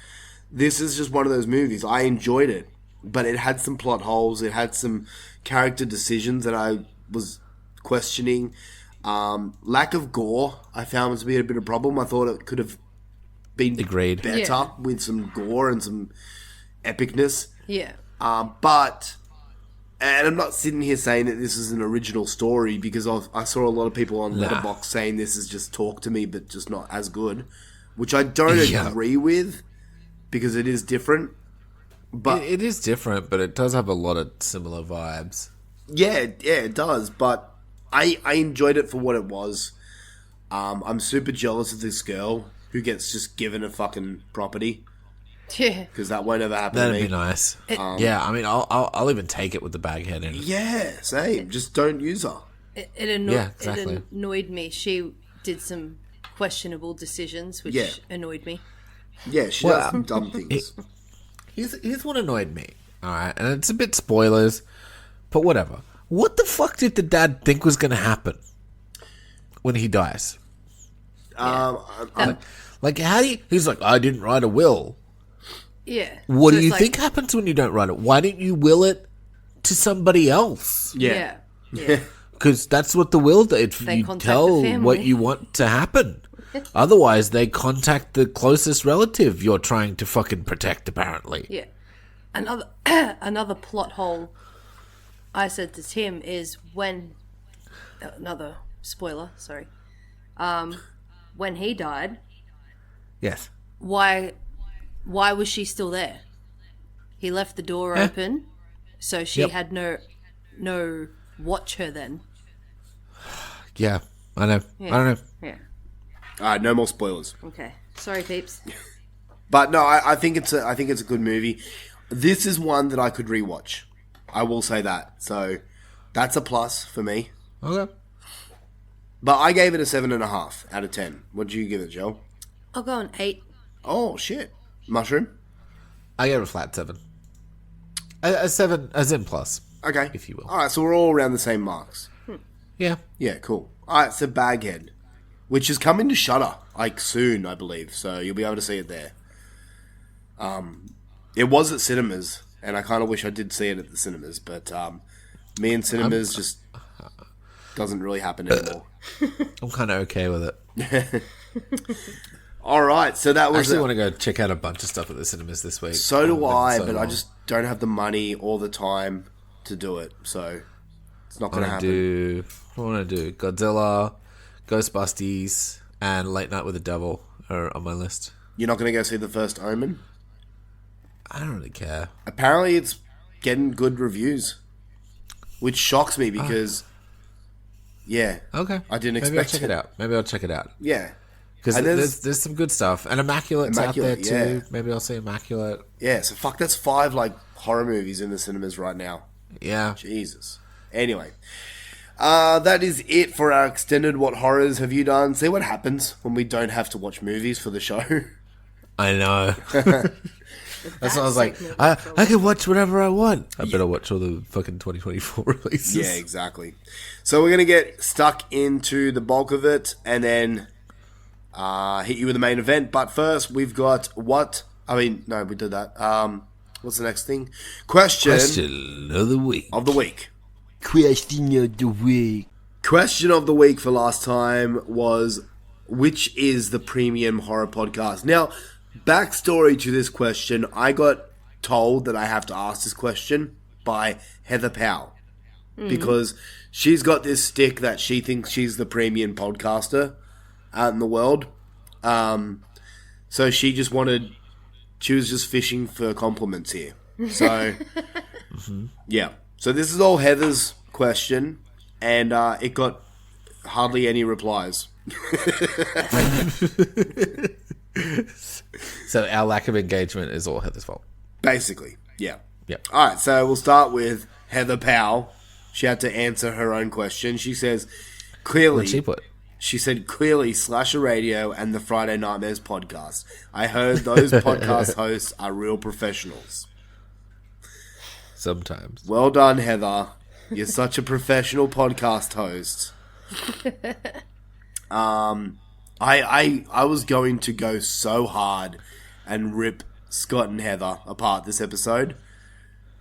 This is just one of those movies. I enjoyed it, but it had some plot holes. It had some character decisions that I was questioning. Lack of gore, I found was to be a bit of a problem. I thought it could have been Agreed. better Yeah. with some gore and some epicness. Yeah. But, and I'm not sitting here saying that this is an original story because I saw a lot of people on Letterboxd saying this is just Talk to Me, but just not as good, which I don't agree with because it is different. But It is different, but it does have a lot of similar vibes. yeah, it does. But I enjoyed it for what it was. I'm super jealous of this girl who gets just given a fucking property Yeah. because that won't ever happen That'd to me. be nice. Yeah, I mean, I'll even take it with the bag head in it. Yeah, same. Just don't use her. It exactly. annoyed me. She did some questionable decisions, which annoyed me. Yeah, she does some dumb things. Here's what annoyed me. All right, and it's a bit spoilers, but whatever. What the fuck did the dad think was going to happen when he dies? Like, how do you... He's like, I didn't write a will. Yeah. What So do you it's like- think happens when you don't write it? Why didn't you will it to somebody else? Yeah. Yeah. Because that's what the will did. They You contact tell the family. what you want to happen. Otherwise, they contact the closest relative you're trying to fucking protect, apparently. Yeah. Another plot hole I said to Tim is when another spoiler, sorry. When he died, Yes. why was she still there? He left the door open, so she Yep. had no watch her then. Yeah, I know. I don't know. Yeah. All right, no more spoilers. Okay. Sorry, peeps. But no, I think it's a good movie. This is one that I could rewatch. I will say that. So that's a plus for me. Okay. But I gave it a 7.5 out of 10. What did you give it, Joe? I'll go on 8. Oh shit, Mushroom. I gave it a flat 7. A 7, as in plus. Okay, If you will. All right, so we're all around the same marks. Yeah. Yeah, cool. All right, so Baghead, which is coming to Shudder like soon, I believe. So you'll be able to see it there. It was at cinemas, and I kind of wish I did see it at the cinemas, but me and cinemas just doesn't really happen anymore. I'm kind of okay with it. All right, so that I was. actually want to go check out a bunch of stuff at the cinemas this week. So do I, So but I long. just don't have the money or the time to do it. So it's not I going to want to happen. do... What I want to do? Godzilla, Ghostbusters, and Late Night with the Devil are on my list. You're not going to go see the first Omen? I don't really care. Apparently, it's getting good reviews, which shocks me because, yeah, Okay. I didn't Maybe I'll expect check it out. Maybe I'll check it out. Yeah, Because And there's some good stuff. And Immaculate's out there Immaculate, too. yeah. Maybe I'll see Immaculate. yeah. So fuck, that's 5 like horror movies in the cinemas right now. Yeah. Jesus. Anyway, that is it for our extended What Horrors Have You Done? See what happens when we don't have to watch movies for the show. I know. That's why I was like, I can watch whatever I want. I better watch all the fucking 2024 releases. Yeah, exactly. So we're going to get stuck into the bulk of it and then hit you with the main event. But first, we've got what... I mean, no, we did that. What's the next thing? Question Question of the week. of the week. Question of the week. Question of the week for last time was, which is the premium horror podcast? Now, backstory to this question, I got told that I have to ask this question by Heather Powell. Because she's got this stick that she thinks she's the premium podcaster out in the world. So she was just fishing for compliments here. So, yeah. So this is all Heather's question, and it got hardly any replies. So our lack of engagement is all Heather's fault. Basically, yeah. Yep. All right, so we'll start with Heather Powell. She had to answer her own question. She says, clearly... What'd she put? She said, clearly, Slasher Radio and the Friday Nightmares podcast. I heard those podcast hosts are real professionals. Sometimes. Well done, Heather. You're such a professional podcast host. I was going to go so hard and rip Scott and Heather apart this episode,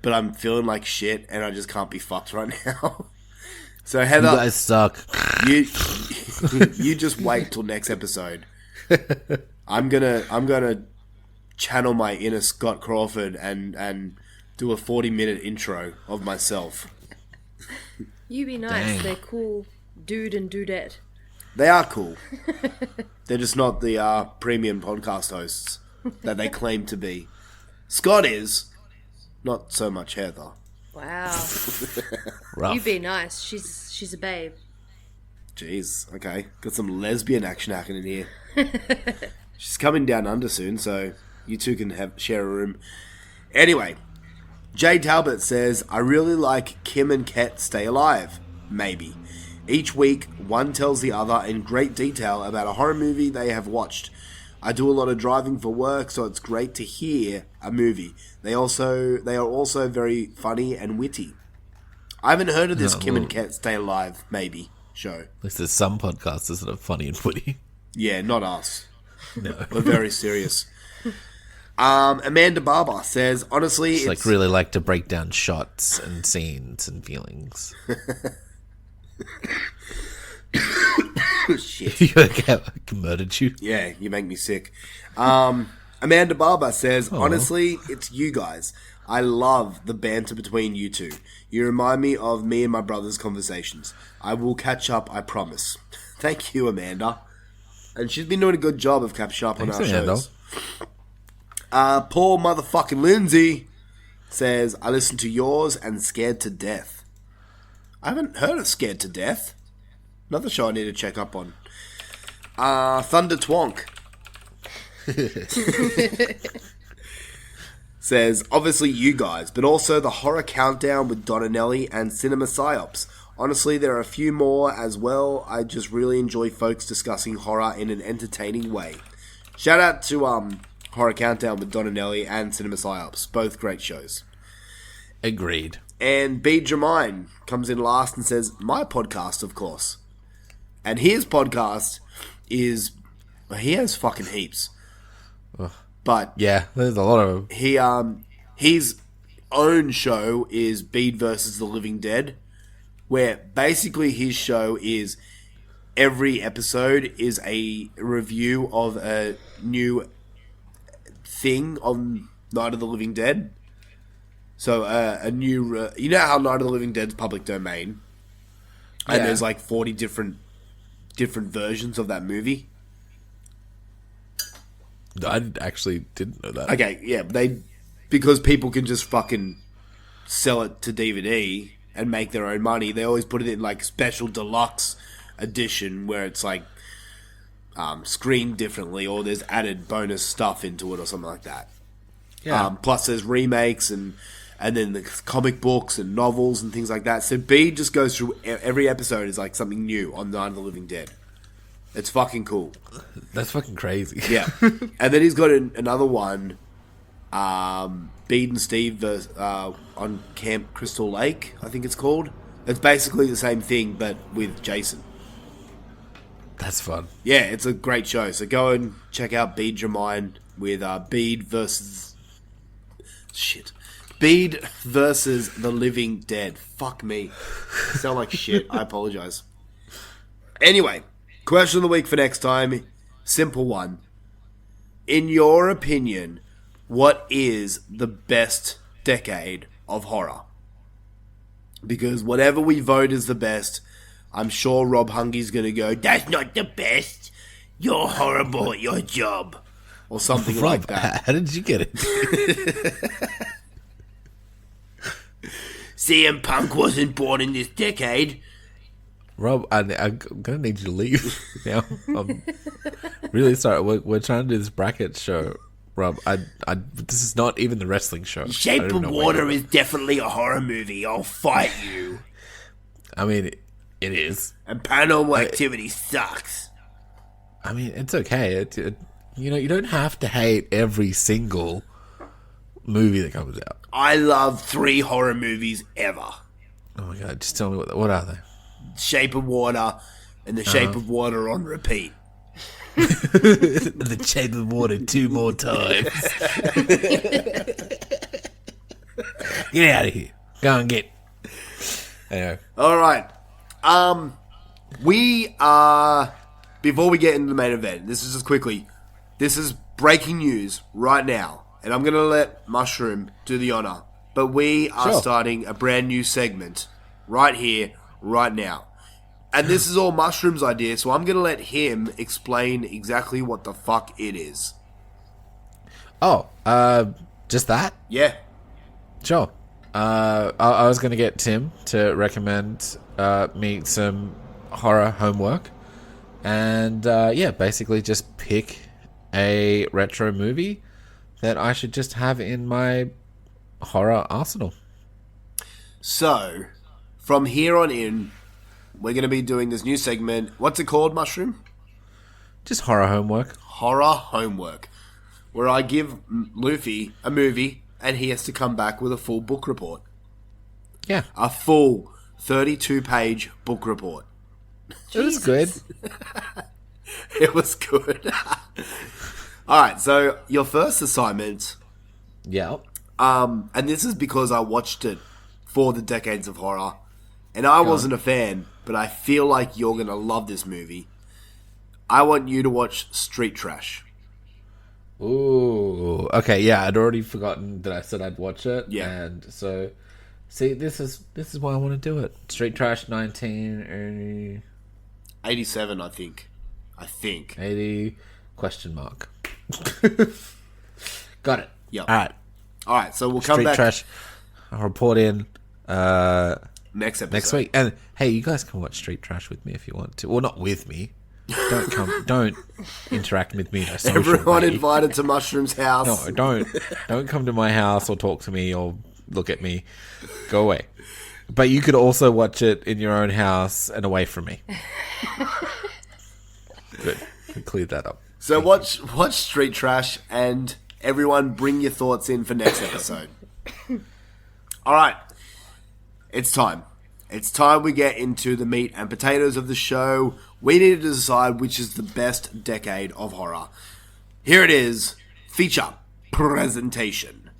but I'm feeling like shit and I just can't be fucked right now. So Heather, You guys suck. you just wait till next episode. I'm gonna channel my inner Scott Crawford and do a 40-minute intro of myself. You be nice. Dang. They're cool dude and dudette. They are cool. They're just not the premium podcast hosts that they claim to be. Scott is. Not so much Heather. Wow. Rough. You be nice. She's a babe. Jeez, okay. Got some lesbian action happening here. She's coming down under soon, so you two can share a room. Anyway, Jay Talbot says, I really like Kim and Ket Stay Alive. Maybe. Each week, one tells the other in great detail about a horror movie they have watched. I do a lot of driving for work, so it's great to hear a movie. They are also very funny and witty. I haven't heard of this Kim and Ket Stay Alive, maybe, show. At least there's some podcasters that are funny and witty. Yeah, not us. No. We're very serious. Amanda Barber says, honestly, It's like really like to break down shots and scenes and feelings. Shit. You okay? I murdered you. Yeah, you make me sick. Amanda Barber says, honestly, it's you guys. I love the banter between you two. You remind me of me and my brother's conversations. I will catch up, I promise. Thank you, Amanda. And she's been doing a good job of catching up on our shows. Paul motherfucking Lindsay says, I listened to yours and Scared to Death. I haven't heard of Scared to Death. Another show I need to check up on. Thunder Twonk says, obviously you guys, but also the Horror Countdown with Donanelli and Cinema Psyops. Honestly, there are a few more as well. I just really enjoy folks discussing horror in an entertaining way. Shout out to Horror Countdown with Donanelli and Cinema Psyops. Both great shows. Agreed. And B. Jermaine comes in last and says, my podcast, of course. And his podcast is... He has fucking heaps. But... Yeah, there's a lot of them. His own show is Bede versus the Living Dead, where basically his show is every episode is a review of a new thing on Night of the Living Dead. So a new... you know how Night of the Living Dead's public domain? And there's like 40 different versions of that movie. I actually didn't know that. Okay, yeah, because people can just fucking sell it to DVD and make their own money, they always put it in like special deluxe edition where it's like screened differently or there's added bonus stuff into it or something like that. Yeah. Plus there's remakes and then the comic books and novels and things like that. So B just goes through every episode is like something new on Night of the Living Dead. It's fucking cool. That's fucking crazy. Yeah. And then he's got another one, Bede and Steve on Camp Crystal Lake, I think it's called. It's basically the same thing, but with Jason. That's fun. Yeah, it's a great show. So go and check out Bede Your Mind with Bede versus... Shit. Bede versus the Living Dead. Fuck me. I sound like shit. I apologize. Anyway, question of the week for next time. Simple one. In your opinion, what is the best decade of horror? Because whatever we vote is the best, I'm sure Rob Hungy's going to go, that's not the best. You're horrible at your job. Or something Rob, like that. How did you get it? CM Punk wasn't born in this decade. Rob, I'm going to need you to leave now. I'm really sorry. We're trying to do this bracket show, Rob. This is not even the wrestling show. Shape of Water is definitely a horror movie. I'll fight you. I mean, it is. And Paranormal Activity sucks. I mean, it's okay. You don't have to hate every single movie that comes out. I love 3 horror movies ever. Oh my god! Just tell me what are they? Shape of Water and The Shape of Water on repeat. The Shape of Water 2 more times. Get out of here. Go and get. Anyway. All right. We are... Before we get into the main event, this is just quickly. This is breaking news right now, and I'm going to let Mushroom do the honor. But we are starting a brand new segment right here, right now. And this is all Mushroom's idea, so I'm going to let him explain exactly what the fuck it is. Oh, just that? Yeah. Sure. I was going to get Tim to recommend me some horror homework. And, basically just pick a retro movie that I should just have in my horror arsenal. So, from here on in, we're going to be doing this new segment. What's it called, Mushroom? Just horror homework. Horror homework. Where I give Luffy a movie and he has to come back with a full book report. Yeah. A full 32-page book report. It was good. It was good. Alright, so your first assignment... Yeah. And this is because I watched it for the Decades of Horror. And I wasn't a fan, but I feel like you're going to love this movie. I want you to watch Street Trash. Ooh. Okay, yeah, I'd already forgotten that I said I'd watch it. Yeah. And so, see, this is why I want to do it. Street Trash 87, I think. 80 question mark. Got it. Yep. All right, so we'll come Street back... Trash. I'll report in next episode. next week. And hey, you guys can watch Street Trash with me if you want to. Well, not with me. Don't interact with me in a social Everyone way. invited to Mushroom's house. No, don't come to my house or talk to me or look at me. Go away. But you could also watch it in your own house and away from me. Good. We cleared that up. So watch Street Trash, and everyone bring your thoughts in for next episode. All right. It's time. It's time we get into the meat and potatoes of the show. We need to decide which is the best decade of horror. Here it is. Feature presentation.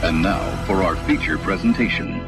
And now for our feature presentation.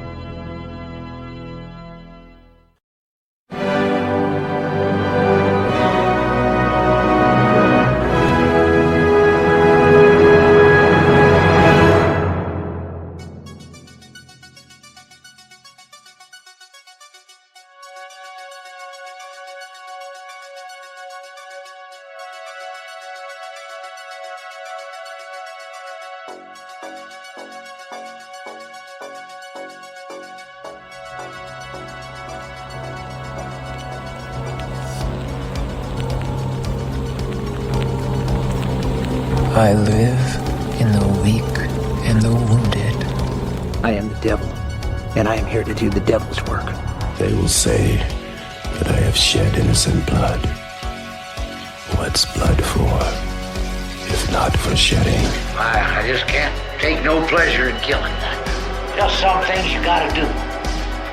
I live in the weak and the wounded. I am the devil, and I am here to do the devil's work. They will say that I have shed innocent blood. What's blood for, if not for shedding? I just can't take no pleasure in killing that. Just some things you gotta do.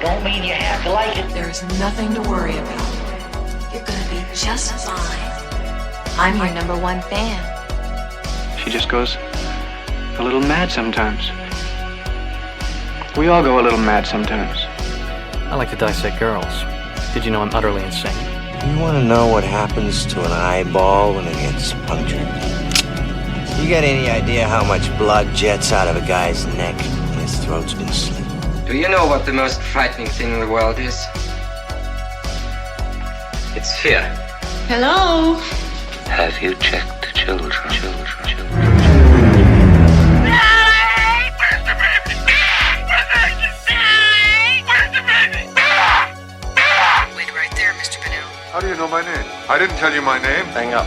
Don't mean you have to like it. There's nothing to worry about. You're gonna be just fine. I'm your number one fan. She just goes a little mad sometimes. We all go a little mad sometimes. I like to dissect girls. Did you know I'm utterly insane? You want to know what happens to an eyeball when it gets punctured? You got any idea how much blood jets out of a guy's neck when his throat's been slit? Do you know what the most frightening thing in the world is? It's fear. Hello? Have you checked the children? Wait right there, Mr. Pinnell. How do you know my name? I didn't tell you my name. Hang up.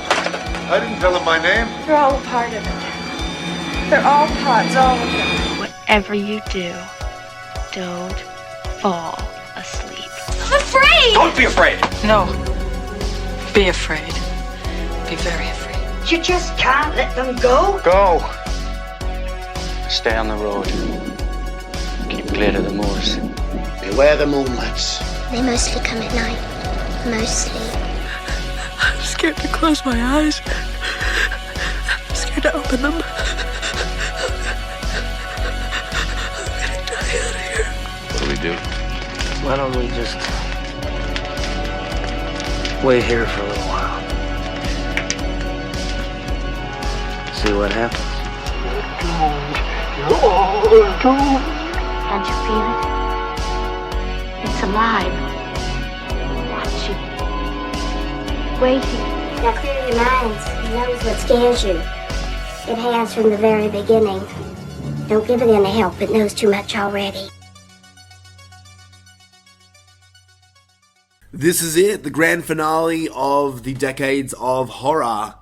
I didn't tell him my name. They're all a part of it. They're all parts, all of them. Whatever you do, don't fall asleep. I'm afraid! Don't be afraid! No. Be afraid. Be very afraid. You just can't let them go. Go! Stay on the road. Keep clear to the moors. Beware the moonlights. They mostly come at night. Mostly. I'm scared to close my eyes. I'm scared to open them. I'm gonna die out here. What do we do? Why don't we just wait here for a little while? See what happens. Can't you feel it? It's alive. Watching. Waiting. Now clear your minds. It knows what scares you. It has from the very beginning. Don't give it any help. It knows too much already. This is it, the grand finale of the decades of horror.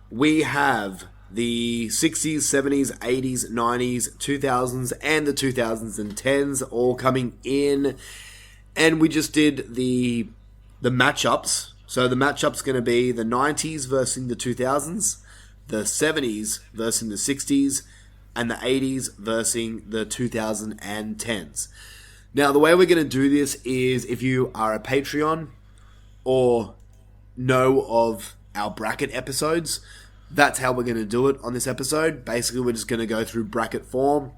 We have the 60s, 70s, 80s, 90s, 2000s, and the 2010s all coming in. And we just did the matchups. So the matchup's going to be the 90s versus the 2000s, the 70s versus the 60s, and the 80s versus the 2010s. Now, the way we're going to do this is if you are a Patreon or know of our bracket episodes, that's how we're going to do it on this episode. Basically, we're just going to go through bracket form.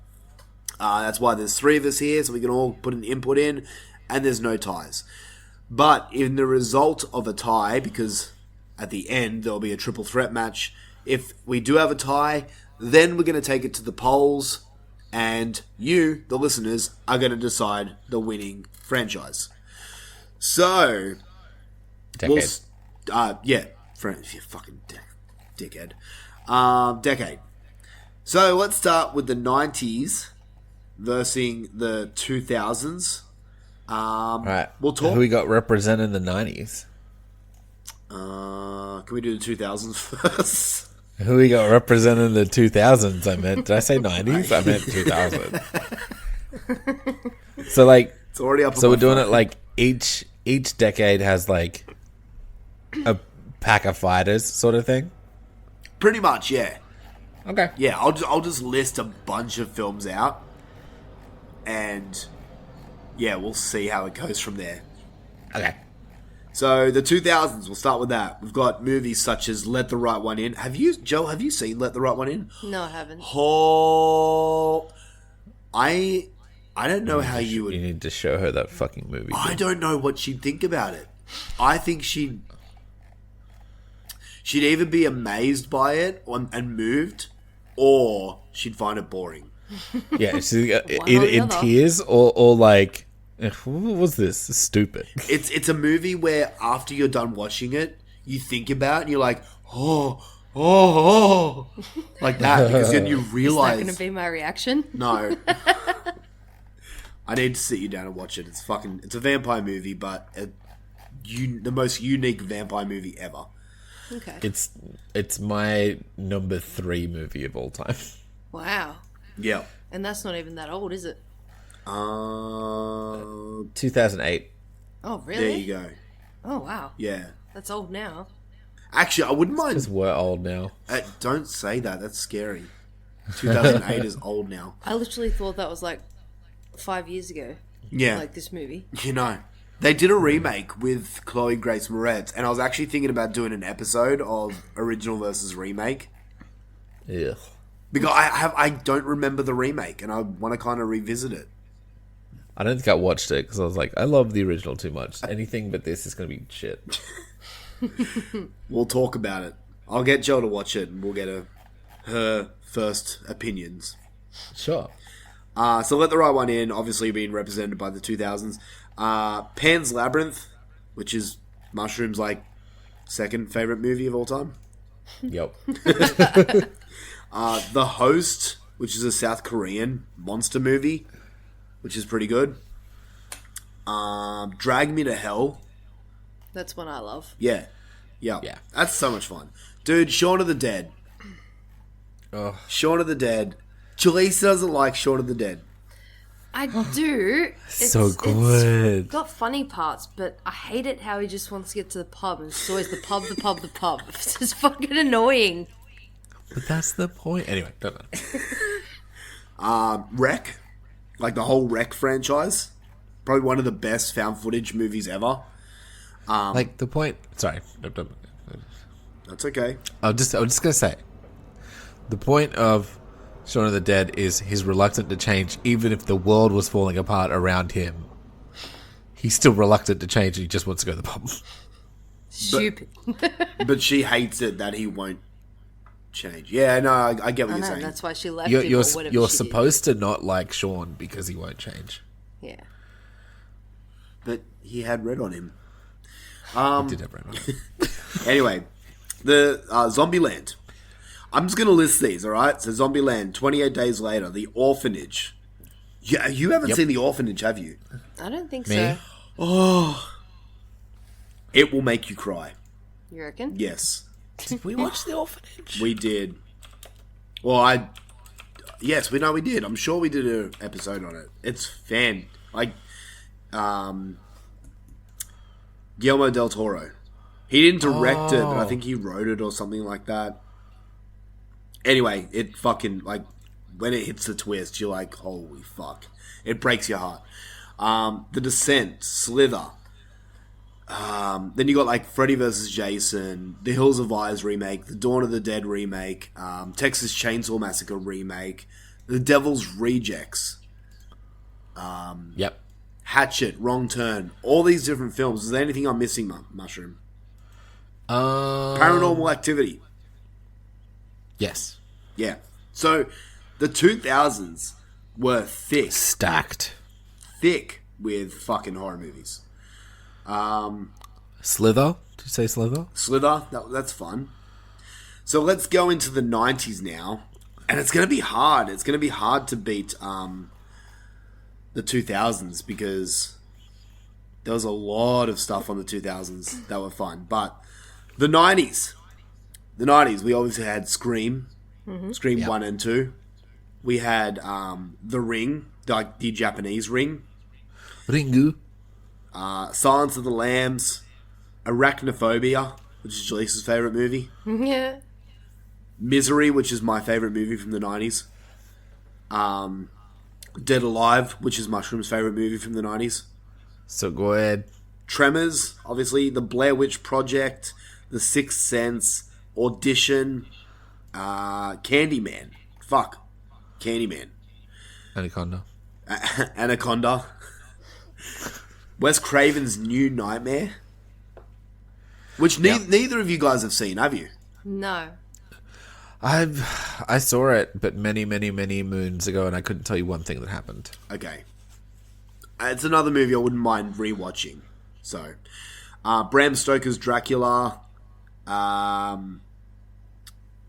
That's why there's 3 of us here, so we can all put an input in, and there's no ties. But in the result of a tie, because at the end there'll be a triple threat match, if we do have a tie, then we're going to take it to the polls, and you, the listeners, are going to decide the winning franchise. So, Decade. You fucking dickhead. Decade. So let's start with the 90s versus the 2000s. Right. We'll talk. Who we got representing the 90s? Can we do the 2000s first? Who we got representing the 2000s? I meant. Did I say 90s? I meant 2000. So like, it's already up. So we're doing it like each decade has like a pack of fighters, sort of thing. Pretty much, yeah. Okay. Yeah, I'll just list a bunch of films out, and yeah, we'll see how it goes from there. Okay. So the 2000s, we'll start with that. We've got movies such as Let the Right One In. Have you seen Let the Right One In? No, I haven't. Oh, I don't know how you would. You need to show her that fucking movie. I don't know what she'd think about it. I think she'd either be amazed by it and moved, or she'd find it boring. Yeah, she's either in tears or like, what was this? It's stupid. It's a movie where after you're done watching it, you think about it and you're like, oh, like that, because then you realize. Is that going to be my reaction? No. I need to sit you down and watch it. It's a vampire movie, but the most unique vampire movie ever. Okay. It's my number 3 movie of all time. Wow. Yeah. And that's not even that old, is it? 2008. Oh, really? There you go. Oh, wow. Yeah. That's old now. Actually, I wouldn't mind. Because we're old now. Don't say that. That's scary. 2008 is old now. I literally thought that was like 5 years ago. Yeah. Like this movie. You know. They did a remake with Chloe Grace Moretz, and I was actually thinking about doing an episode of original versus remake. Yeah. Because I don't remember the remake, and I want to kind of revisit it. I don't think I watched it because I was like, I love the original too much. Anything but this is going to be shit. We'll talk about it. I'll get Joe to watch it, and we'll get her first opinions. Sure. So Let the Right One In, obviously being represented by the 2000s. Pan's Labyrinth, which is Mushroom's like second favorite movie of all time. Yep. The Host, which is a South Korean monster movie, which is pretty good. Drag Me to Hell. That's one I love. Yeah. That's so much fun. Dude, Shaun of the Dead. Oh. Shaun of the Dead. Jalisa doesn't like Shaun of the Dead. I do. So good. It's got funny parts, but I hate it how he just wants to get to the pub, and it's always the pub. It's just fucking annoying. But that's the point. Anyway, don't know. Wreck. Like the whole Wreck franchise. Probably one of the best found footage movies ever. Like the point... Sorry. That's okay. I'm just going to say, the point of Shaun of the Dead is he's reluctant to change even if the world was falling apart around him. He's still reluctant to change. He just wants to go to the pub. Stupid. But she hates it that he won't change. Yeah, no, I get what you're saying. That's why she left You're, him you're, or whatever you're she supposed to not like Sean because he won't change. did. Yeah. But he had red on him. He did have red on him. Anyway, the Zombieland. I'm just going to list these, all right? So Zombieland, 28 Days Later, The Orphanage. Yeah, you haven't seen The Orphanage, have you? I don't think Me? so. Oh. It will make you cry. You reckon? Yes. Did we watch The Orphanage? We did. Well, yes, we know we did. I'm sure we did an episode on it. It's Guillermo del Toro. He didn't direct it, but I think he wrote it or something like that. Anyway, it fucking, like, when it hits the twist, you're like, holy fuck. It breaks your heart. The Descent, Slither. Then you got, like, Freddy vs. Jason, The Hills of Eyes remake, The Dawn of the Dead remake, Texas Chainsaw Massacre remake, The Devil's Rejects. Yep. Hatchet, Wrong Turn. All these different films. Is there anything I'm missing, Mushroom? Paranormal Activity. Yes. Yeah. So, the 2000s were thick. Stacked. Thick with fucking horror movies. Slither? Did you say Slither? Slither. That's fun. So, let's go into the 90s now. And it's going to be hard. It's going to be hard to beat the 2000s because there was a lot of stuff on the 2000s that were fun. But the 90s. The 90s, we obviously had Scream. Scream 1 and 2. We had The Ring, like the Japanese Ring. Ringu. Silence of the Lambs. Arachnophobia, which is Jaleesa's favourite movie. Yeah. Misery, which is my favourite movie from the 90s. Dead Alive, which is Mushroom's favourite movie from the 90s. So go ahead. Tremors, obviously. The Blair Witch Project. The Sixth Sense. Audition. Candyman. Fuck. Candyman. Anaconda. Anaconda. Wes Craven's New Nightmare. Which neither of you guys have seen, have you? No. I saw it, but many, many, many moons ago, and I couldn't tell you one thing that happened. Okay. It's another movie I wouldn't mind rewatching. So, Bram Stoker's Dracula.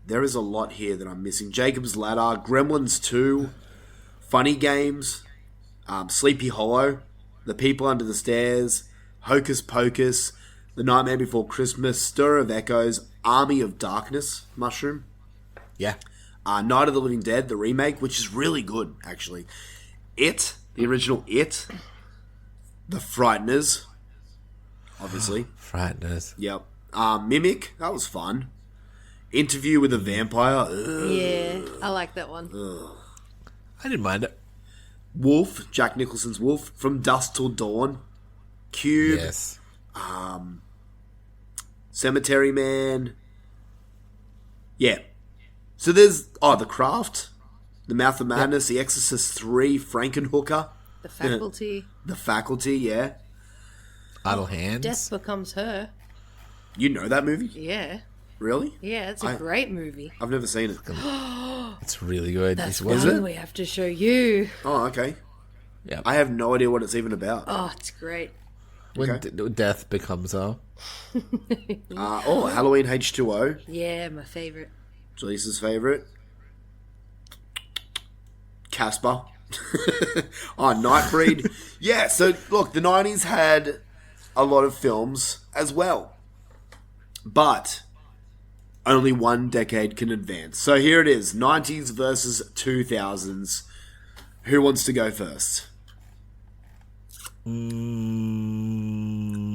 There is a lot here that I'm missing. Jacob's Ladder, Gremlins 2, Funny Games, Sleepy Hollow, The People Under the Stairs, Hocus Pocus, The Nightmare Before Christmas, Stir of Echoes, Army of Darkness, Mushroom. Yeah. Night of the Living Dead, the remake, which is really good, actually. It, the original It, The Frighteners, obviously. Frighteners. Yep. Mimic, that was fun. Interview with a Vampire. Ugh. Yeah, I like that one. Ugh. I didn't mind it. Wolf, Jack Nicholson's Wolf, From Dusk Till Dawn. Cube. Yes. Cemetery Man. Yeah. So there's, The Craft, The Mouth of Madness, The Exorcist 3, Frankenhooker. The Faculty. The Faculty, yeah. Idle Hands. Death Becomes Her. You know that movie? Yeah. Really? Yeah, it's a great movie. I've never seen it. It's really good. That's Was one it? we have to show you. Oh, okay. Yeah. I have no idea what it's even about. Oh, it's great. When death becomes her. Halloween H2O. Yeah, my favourite. Jaleesa's favourite. Casper. Nightbreed. Yeah, so look, the 90s had a lot of films as well. But only one decade can advance. So here it is, 90s versus 2000s. Who wants to go first?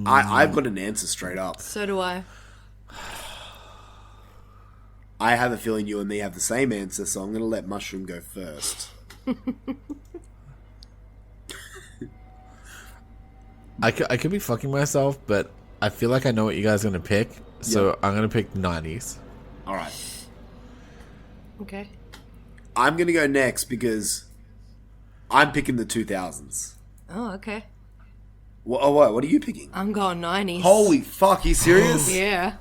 I've got an answer straight up. So do I. I have a feeling you and me have the same answer, so I'm going to let Mushroom go first. I could be fucking myself, but I feel like I know what you guys are going to pick, so I'm going to pick 90s. Alright. Okay. I'm going to go next because I'm picking the 2000s. Oh, okay. What are you picking? I'm going 90s. Holy fuck, you serious? Yeah.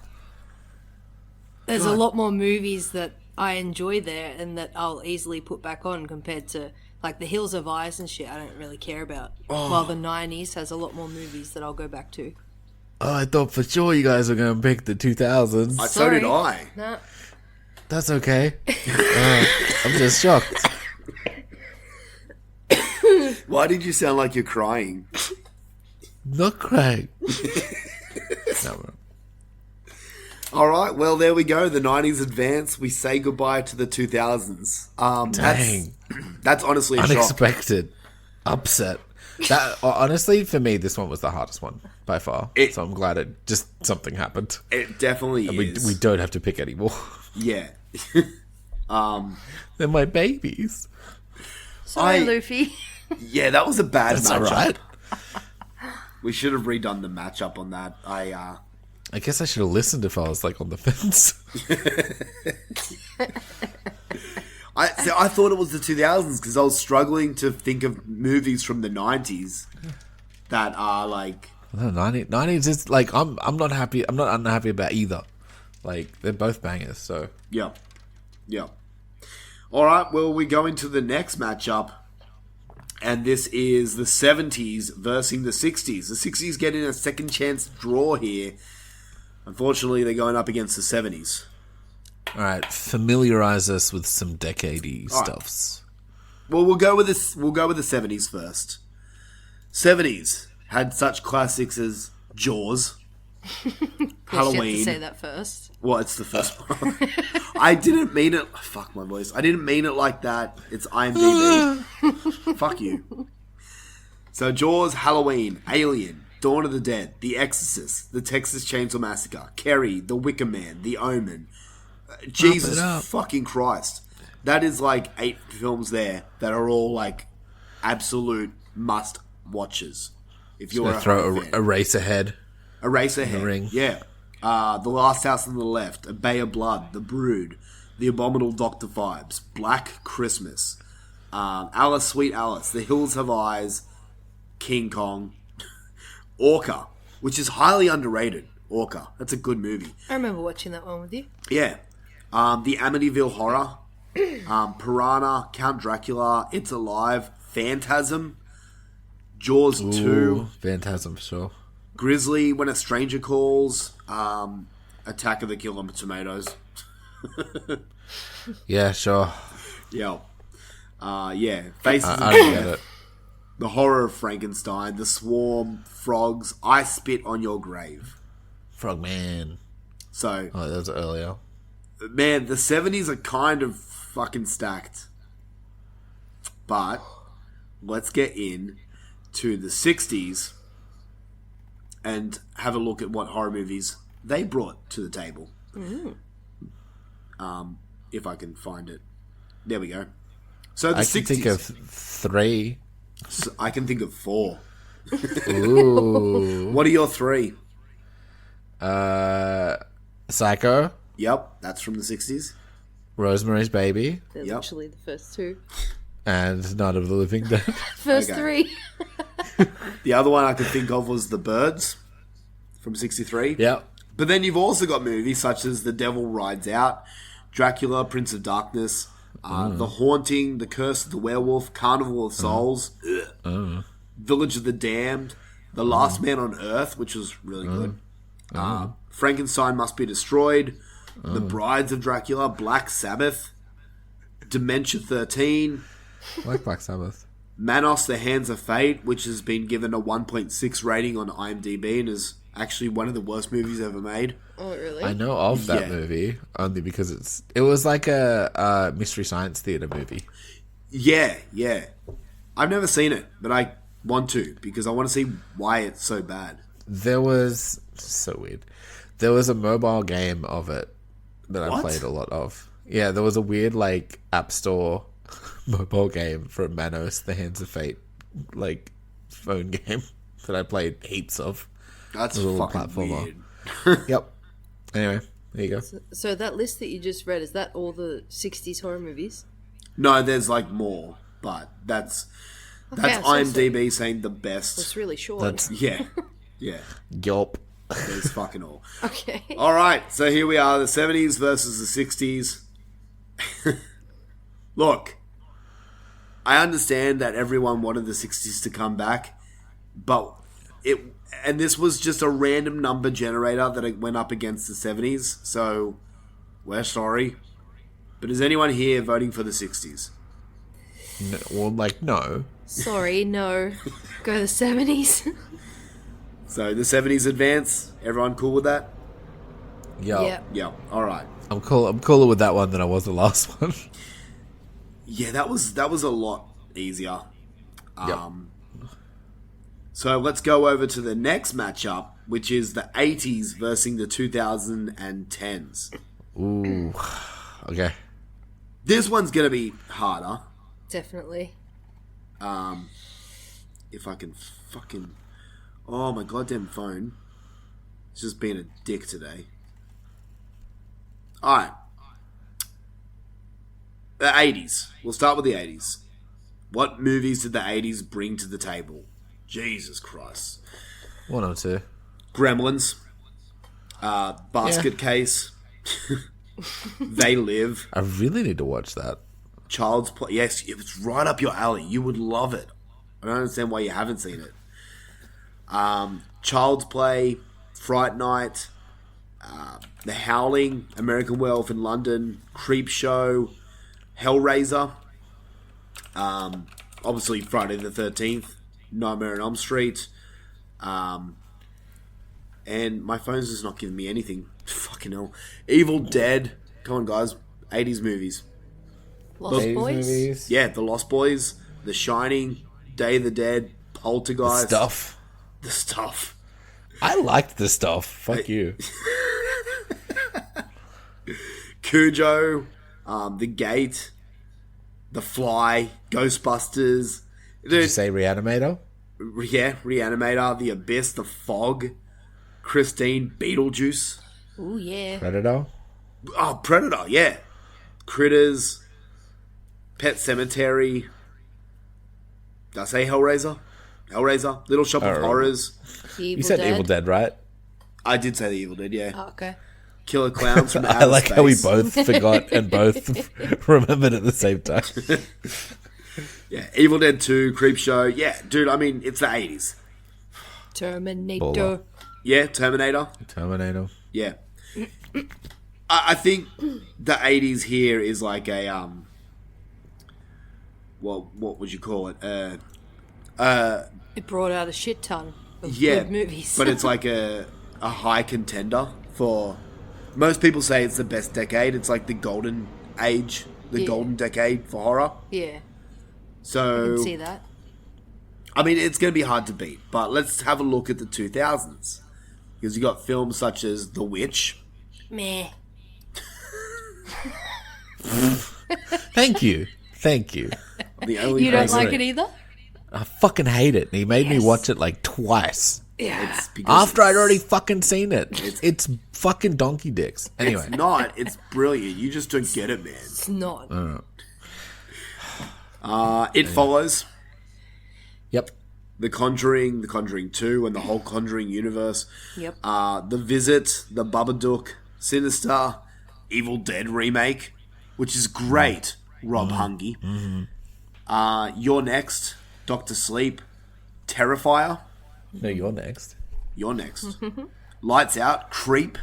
There's a lot more movies that I enjoy there and that I'll easily put back on compared to, like, The Hills of Ice and shit I don't really care about. While the 90s has a lot more movies that I'll go back to. Oh, I thought for sure you guys were going to pick the 2000s. So did I. No. That's okay. I'm just shocked. Why did you sound like you're crying? Not crying. No. All right, well, there we go. The 90s advance. We say goodbye to the 2000s. Dang. That's honestly a shock. Unexpected. Upset. That honestly, for me, this one was the hardest one by far. So I'm glad it just something happened. It definitely is. We don't have to pick anymore. Yeah. They're my babies. Sorry, Luffy. Yeah, that was a bad That's matchup. all right. We should have redone the matchup on that. I guess I should have listened if I was like on the fence. I thought it was the 2000s because I was struggling to think of movies from the 90s that are like... No, 90s is like, I'm not happy. I'm not unhappy about either. Like, they're both bangers, so... Yeah. All right, well, we go into the next matchup. And this is the 70s versus the 60s. The 60s getting a second chance draw here. Unfortunately, they're going up against the 70s. All right, familiarize us with some decade-y stuffs. Well, we'll go with this. We'll go with the 70s first. 70s had such classics as Jaws, Halloween. You have to say that first. Well, it's the first one. I didn't mean it. Fuck my voice. I didn't mean it like that. It's IMDb. Fuck you. So Jaws, Halloween, Alien, Dawn of the Dead, The Exorcist, The Texas Chainsaw Massacre, Carrie, The Wicker Man, The Omen. Jesus fucking Christ. That is like 8 films there that are all like absolute must watches. If you're a throw a race ahead. A race ahead. The Ring. Yeah. The Last House on the Left, A Bay of Blood, The Brood, The Abominable Dr. Phibes, Black Christmas, Alice, Sweet Alice, The Hills Have Eyes, King Kong, Orca, which is highly underrated. Orca. That's a good movie. I remember watching that one with you. Yeah. The Amityville Horror, Piranha, Count Dracula, It's Alive, Phantasm, Jaws 2. Phantasm, for sure. Grizzly, When a Stranger Calls, Attack of the Killer Tomatoes. Yeah, sure. Yeah. Faces of I don't get it. The Horror of Frankenstein, The Swarm, Frogs, I Spit on Your Grave. Frogman. So... Oh, that was earlier. Man, the 70s are kind of fucking stacked. But let's get in to the 60s and have a look at what horror movies they brought to the table. If I can find it. There we go. So the 60s. I can think of 3. So I can think of 4. Ooh. What are your 3? Psycho. Yep, that's from the 60s. Rosemary's Baby. They're literally the first 2. And Night of the Living Dead. First 3. The other one I could think of was The Birds from 63. Yep. But then you've also got movies such as The Devil Rides Out, Dracula, Prince of Darkness, The Haunting, The Curse of the Werewolf, Carnival of Souls, Village of the Damned, The Last Man on Earth, which was really good. Frankenstein Must Be Destroyed, The Brides of Dracula, Black Sabbath, Dementia 13. I like Black Sabbath. Manos, The Hands of Fate, which has been given a 1.6 rating on IMDb and is actually one of the worst movies ever made. Oh, really? I know of that movie only because it was like a Mystery Science Theater movie. Yeah. I've never seen it, but I want to because I want to see why it's so bad. There was... So weird. There was a mobile game of it that I played a lot of. Yeah, there was a weird like App Store mobile game for Manos, The Hands of Fate, like phone game that I played heaps of. That's a fucking weird. Yep. Anyway, there you go. So that list that you just read, is that all the 60s horror movies? No, there's like more, but That's IMDb saying the best. It's really short. That's Yeah. Yup. There's fucking all. Okay. All right, so here we are, the 70s versus the 60s. Look, I understand that everyone wanted the 60s to come back, but this was just a random number generator that it went up against the 70s, so we're sorry. But is anyone here voting for the 60s? No. Sorry, no. Go the 70s. So the 70s advance, everyone cool with that? Yeah. Yeah, all right. I'm cooler with that one than I was the last one. Yeah, that was a lot easier. So let's go over to the next matchup, which is the 80s versus the 2010s. Ooh. Okay. This one's going to be harder. Definitely. If I can fucking... Oh, my goddamn phone. It's just being a dick today. Alright. The 80s. We'll start with the 80s. What movies did the 80s bring to the table? Jesus Christ. One or two. Gremlins. Basket Case. They Live. I really need to watch that. Child's Play. Yes, it's right up your alley. You would love it. I don't understand why you haven't seen it. Child's Play, Fright Night, The Howling, American Werewolf in London, Creep Show, Hellraiser, obviously Friday the 13th, Nightmare on Elm Street, and my phone's just not giving me anything. Fucking hell. Evil Dead. Come on, guys. 80s movies. Lost Boys? Movies. Yeah, The Lost Boys, The Shining, Day of the Dead, Poltergeist. The Stuff. I liked the stuff. Fuck you. Cujo, The Gate, The Fly, Ghostbusters. Did you say Reanimator? Yeah, Reanimator, The Abyss, The Fog, Christine, Beetlejuice. Ooh, yeah. Predator? Oh, Predator, yeah. Critters, Pet Sematary. Did I say Hellraiser? Hellraiser, Little Shop of Horrors. You said Evil Dead, right? I did say the Evil Dead, yeah. Oh, okay. Killer Clowns from Outer I like Space. how we both forgot and both remembered at the same time. Yeah, Evil Dead 2, Creep Show. Yeah, dude, I mean, it's the 80s. Terminator. Baller. Yeah, Terminator. Yeah. I think the 80s here is like a, well, what would you call it? It brought out a shit ton of Yeah, good movies. but it's like a high contender for... Most people say it's the best decade. It's like the golden age, the golden decade for horror. Yeah. So... I can see that. I mean, it's going to be hard to beat, but let's have a look at the 2000s. Because you got films such as The Witch. Meh. Thank you. The only You don't person- like it either? I fucking hate it. And he made me watch it like twice. Yeah. It's because After I'd already fucking seen it. It's fucking donkey dicks. Anyway. It's not. It's brilliant. You just don't get it, man. It's not. It Follows. Yep. The Conjuring 2, and the whole Conjuring universe. Yep. The Visit, The Babadook, Sinister, Evil Dead remake, which is great. Rob Hungy. You're Next, Doctor Sleep, Terrifier. No, you're next. You're Next. Lights Out, Creep.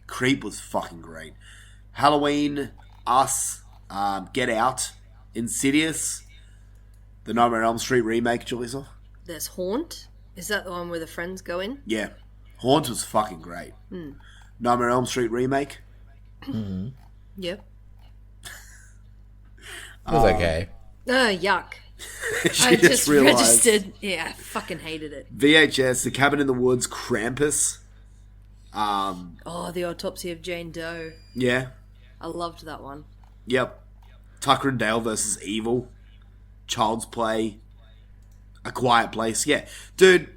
Creep was fucking great. Halloween, Us, Get Out, Insidious, the Nightmare on Elm Street remake, Julissa. There's Haunt. Is that the one where the friends go in? Yeah. Haunt was fucking great. Nightmare on Elm Street remake. Yep. It was okay. Yuck. She I just realised. registered. Yeah, I fucking hated it. VHS, The Cabin in the Woods, Krampus. Oh, The Autopsy of Jane Doe. Yeah. I loved that one. Yep. Tucker and Dale versus Evil. Child's Play. A Quiet Place. Yeah. Dude,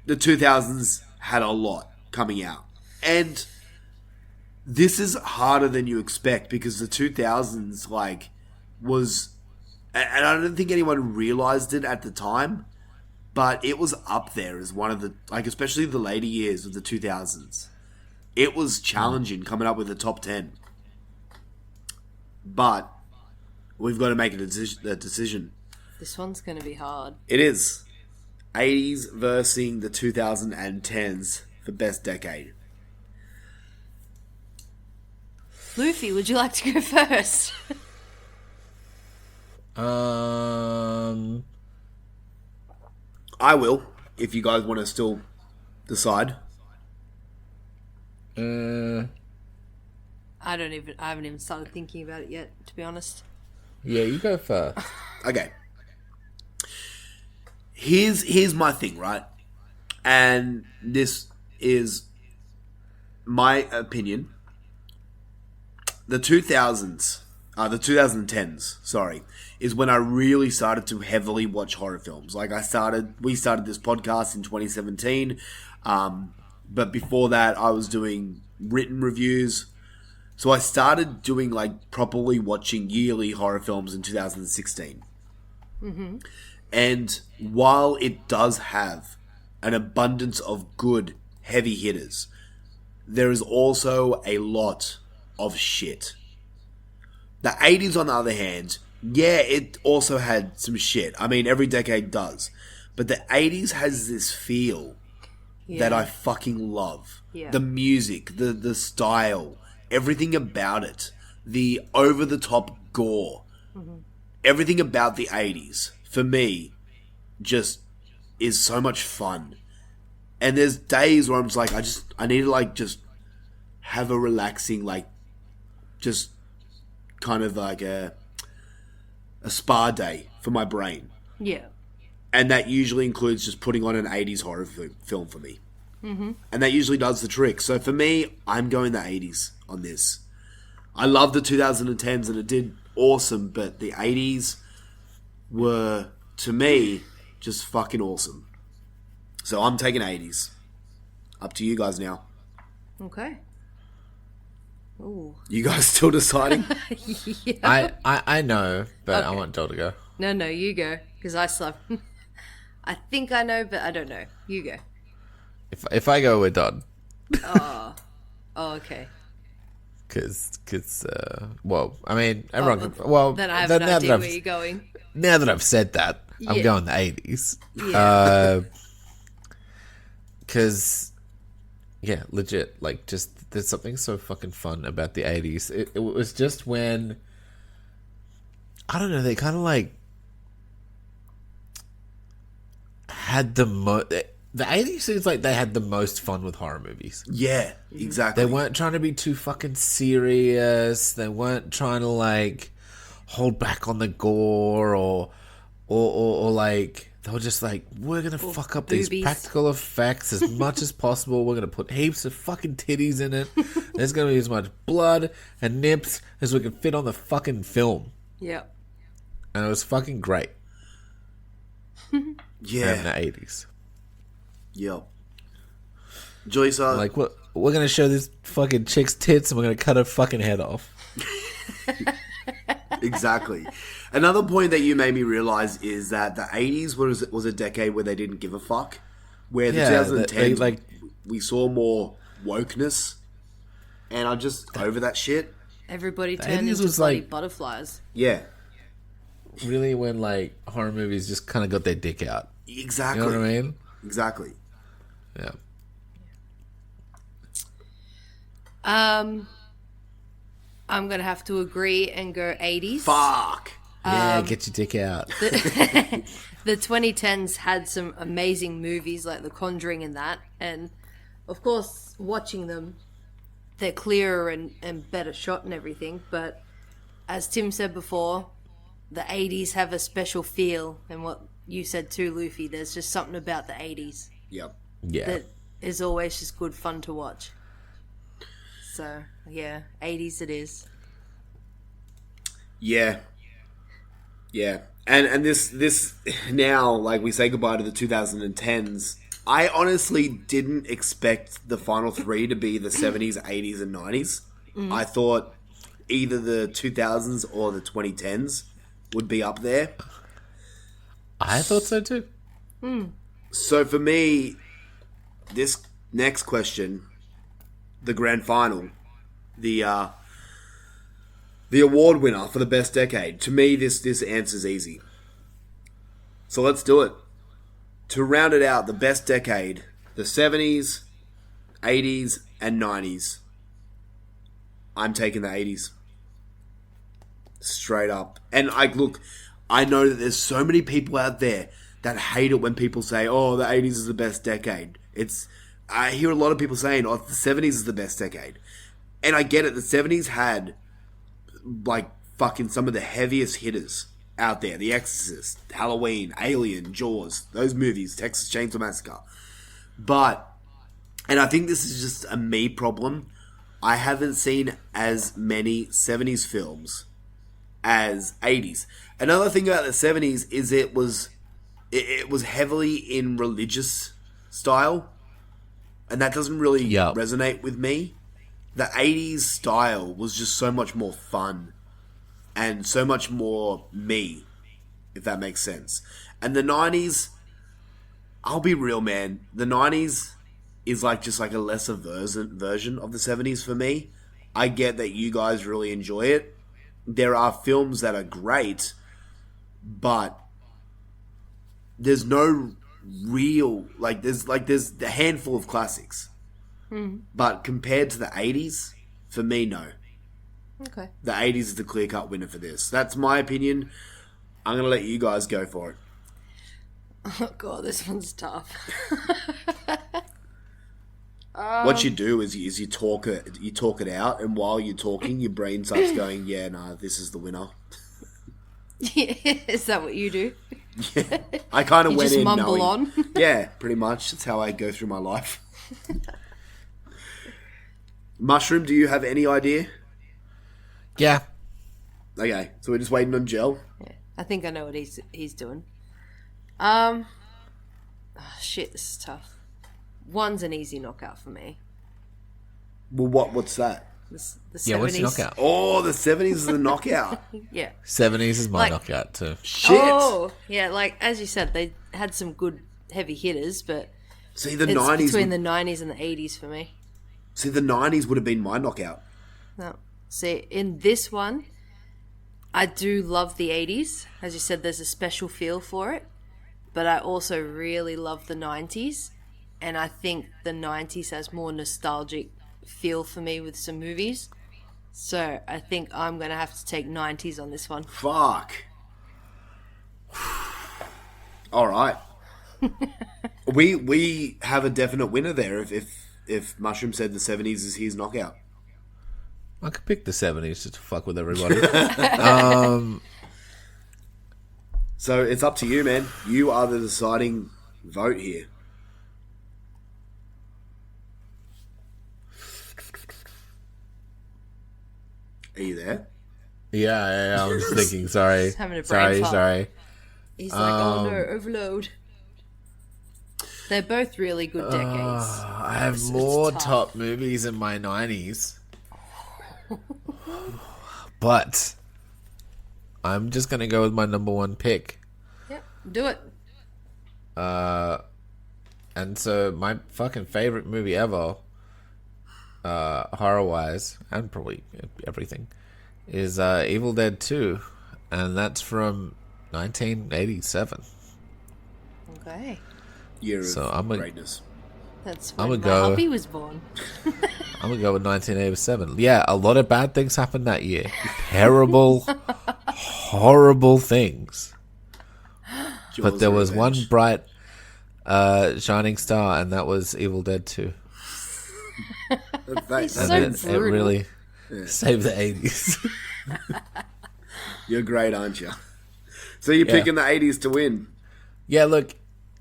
the 2000s had a lot coming out. And this is harder than you expect because the 2000s, like, was and I don't think anyone realized it at the time, but it was up there as one of the, like, especially the later years of the 2000s. It was challenging coming up with the top 10. But we've got to make a decision. This one's going to be hard. It is. 80s versus the 2010s for best decade. Luffy, would you like to go first? I will, if you guys want to still decide. I haven't even started thinking about it yet, to be honest. Yeah, you go first. Okay. Here's my thing, right? And this is my opinion. The 2010s, sorry, is when I really started to heavily watch horror films. Like we started this podcast in 2017, but before that I was doing written reviews. So I started doing like properly watching yearly horror films in 2016. Mm-hmm. And while it does have an abundance of good heavy hitters, there is also a lot of shit. The 80s, on the other hand, yeah, it also had some shit. I mean, every decade does. But the 80s has this feel that I fucking love. Yeah. The music, the style, everything about it. The over-the-top gore. Mm-hmm. Everything about the 80s, for me, just is so much fun. And there's days where I'm just like, I need to like just have a relaxing, like, just kind of like a spa day for my brain. Yeah. And that usually includes just putting on an 80s horror film for me. Mm-hmm. And that usually does the trick. So for me, I'm going the 80s on this. I love the 2010s and it did awesome, but the 80s were, to me, just fucking awesome. So I'm taking 80s. Up to you guys now. Okay. Ooh. You guys still deciding? Yeah. I know, but Okay. I want Joel to go. No, you go. Because I still have... I think I know, but I don't know. You go. If I go, we're done. Oh, okay. Because, well, I mean, everyone can... Well, then I have an now idea that where you're going. Now that I've said that, I'm Yeah. going the 80s. Yeah. Because, yeah, legit, like, just, there's something so fucking fun about the 80s. It was just when, I don't know, they kind of, like, had the most... The 80s seems like they had the most fun with horror movies. Yeah, exactly. They weren't trying to be too fucking serious. They weren't trying to, like, hold back on the gore or like, they were just like, we're going to fuck up these boobies. practical effects as much as possible. We're going to put heaps of fucking titties in it. There's going to be as much blood and nips as we can fit on the fucking film. Yep. And it was fucking great. Yeah. In the 80s. Yep. Joyce, like, we're going to show this fucking chick's tits and we're going to cut her fucking head off. Exactly. Another point that you made me realize is that the 80s was a decade where they didn't give a fuck. Where the 2010s, we saw more wokeness. And I'm just over that shit. Everybody The turned 80s into was bloody like- butterflies. Yeah. Really, when, like, horror movies just kind of got their dick out. Exactly. You know what I mean? Exactly. Yeah. I'm going to have to agree and go 80s. Fuck. Yeah, get your dick out. The 2010s had some amazing movies like The Conjuring and that. And, of course, watching them, they're clearer and better shot and everything. But, as Tim said before, the 80s have a special feel. And what you said too, Luffy, there's just something about the 80s. Yep. Yeah. That is always just good fun to watch. So, yeah, 80s it is. Yeah. Yeah. And this now, like, we say goodbye to the 2010s. I honestly didn't expect the final three to be the 70s, 80s, and 90s. Mm. I thought either the 2000s or the 2010s would be up there. I thought so too. So for me, this next question, the grand final, the award winner for the best decade. To me, this answer's easy. So let's do it. To round it out, the best decade, the 70s, 80s, and 90s. I'm taking the 80s. Straight up. And I know that there's so many people out there that hate it when people say, oh, the 80s is the best decade. I hear a lot of people saying, oh, the 70s is the best decade. And I get it. The 70s had, like, fucking some of the heaviest hitters out there. The Exorcist, Halloween, Alien, Jaws, those movies, Texas Chainsaw Massacre. And I think this is just a me problem. I haven't seen as many 70s films as 80s. Another thing about the 70s is it was heavily in religious style, and that doesn't really resonate with me. The 80s style was just so much more fun and so much more me, if that makes sense. And the 90s, I'll be real, man. The 90s is just a lesser version of the 70s for me. I get that you guys really enjoy it. There are films that are great, but there's no real, there's a handful of classics. But compared to the 80s, for me, no. Okay. The 80s is the clear-cut winner for this. That's my opinion. I'm going to let you guys go for it. Oh, God, this one's tough. What you do is you talk it out, and while you're talking, your brain starts going, yeah, nah, this is the winner. Is that what you do? Yeah. I kind of went just in mumble knowing, on? Yeah, pretty much. That's how I go through my life. Mushroom, do you have any idea? Yeah. Okay, so we're just waiting on Gel. Yeah, I think I know what he's doing. Shit, this is tough. One's an easy knockout for me. Well, what's that? The 70s. Yeah, what's the knockout? Oh, the 70s is the knockout. Yeah. 70s is my knockout too. Shit. Oh, yeah, as you said, they had some good heavy hitters, but see, the it's 90s between the 90s and the 80s for me. See, the 90s would have been my knockout. No. See, in this one, I do love the 80s. As you said, there's a special feel for it. But I also really love the 90s. And I think the 90s has more nostalgic feel for me with some movies. So I think I'm going to have to take 90s on this one. Fuck. All right. we have a definite winner there if Mushroom said the 70s is his knockout. I could pick the 70s just to fuck with everybody. So it's up to you, man. You are the deciding vote here. Are you there? Yeah, I was thinking. Sorry. Just having a brain fart. Sorry. He's like, oh no, overload. They're both really good decades. I have more top movies in my 90s. But I'm just going to go with my number one pick. Yep, do it. And so my fucking favorite movie ever, horror-wise, and probably everything, is Evil Dead 2. And that's from 1987. Okay. Year of greatness. That's when my hubby was born. I'm going to go with 1987. Yeah, a lot of bad things happened that year. Terrible, horrible things. But there was one bright, shining star, and that was Evil Dead 2. It really saved the 80s. You're great, aren't you? So you're picking the 80s to win. Yeah, look,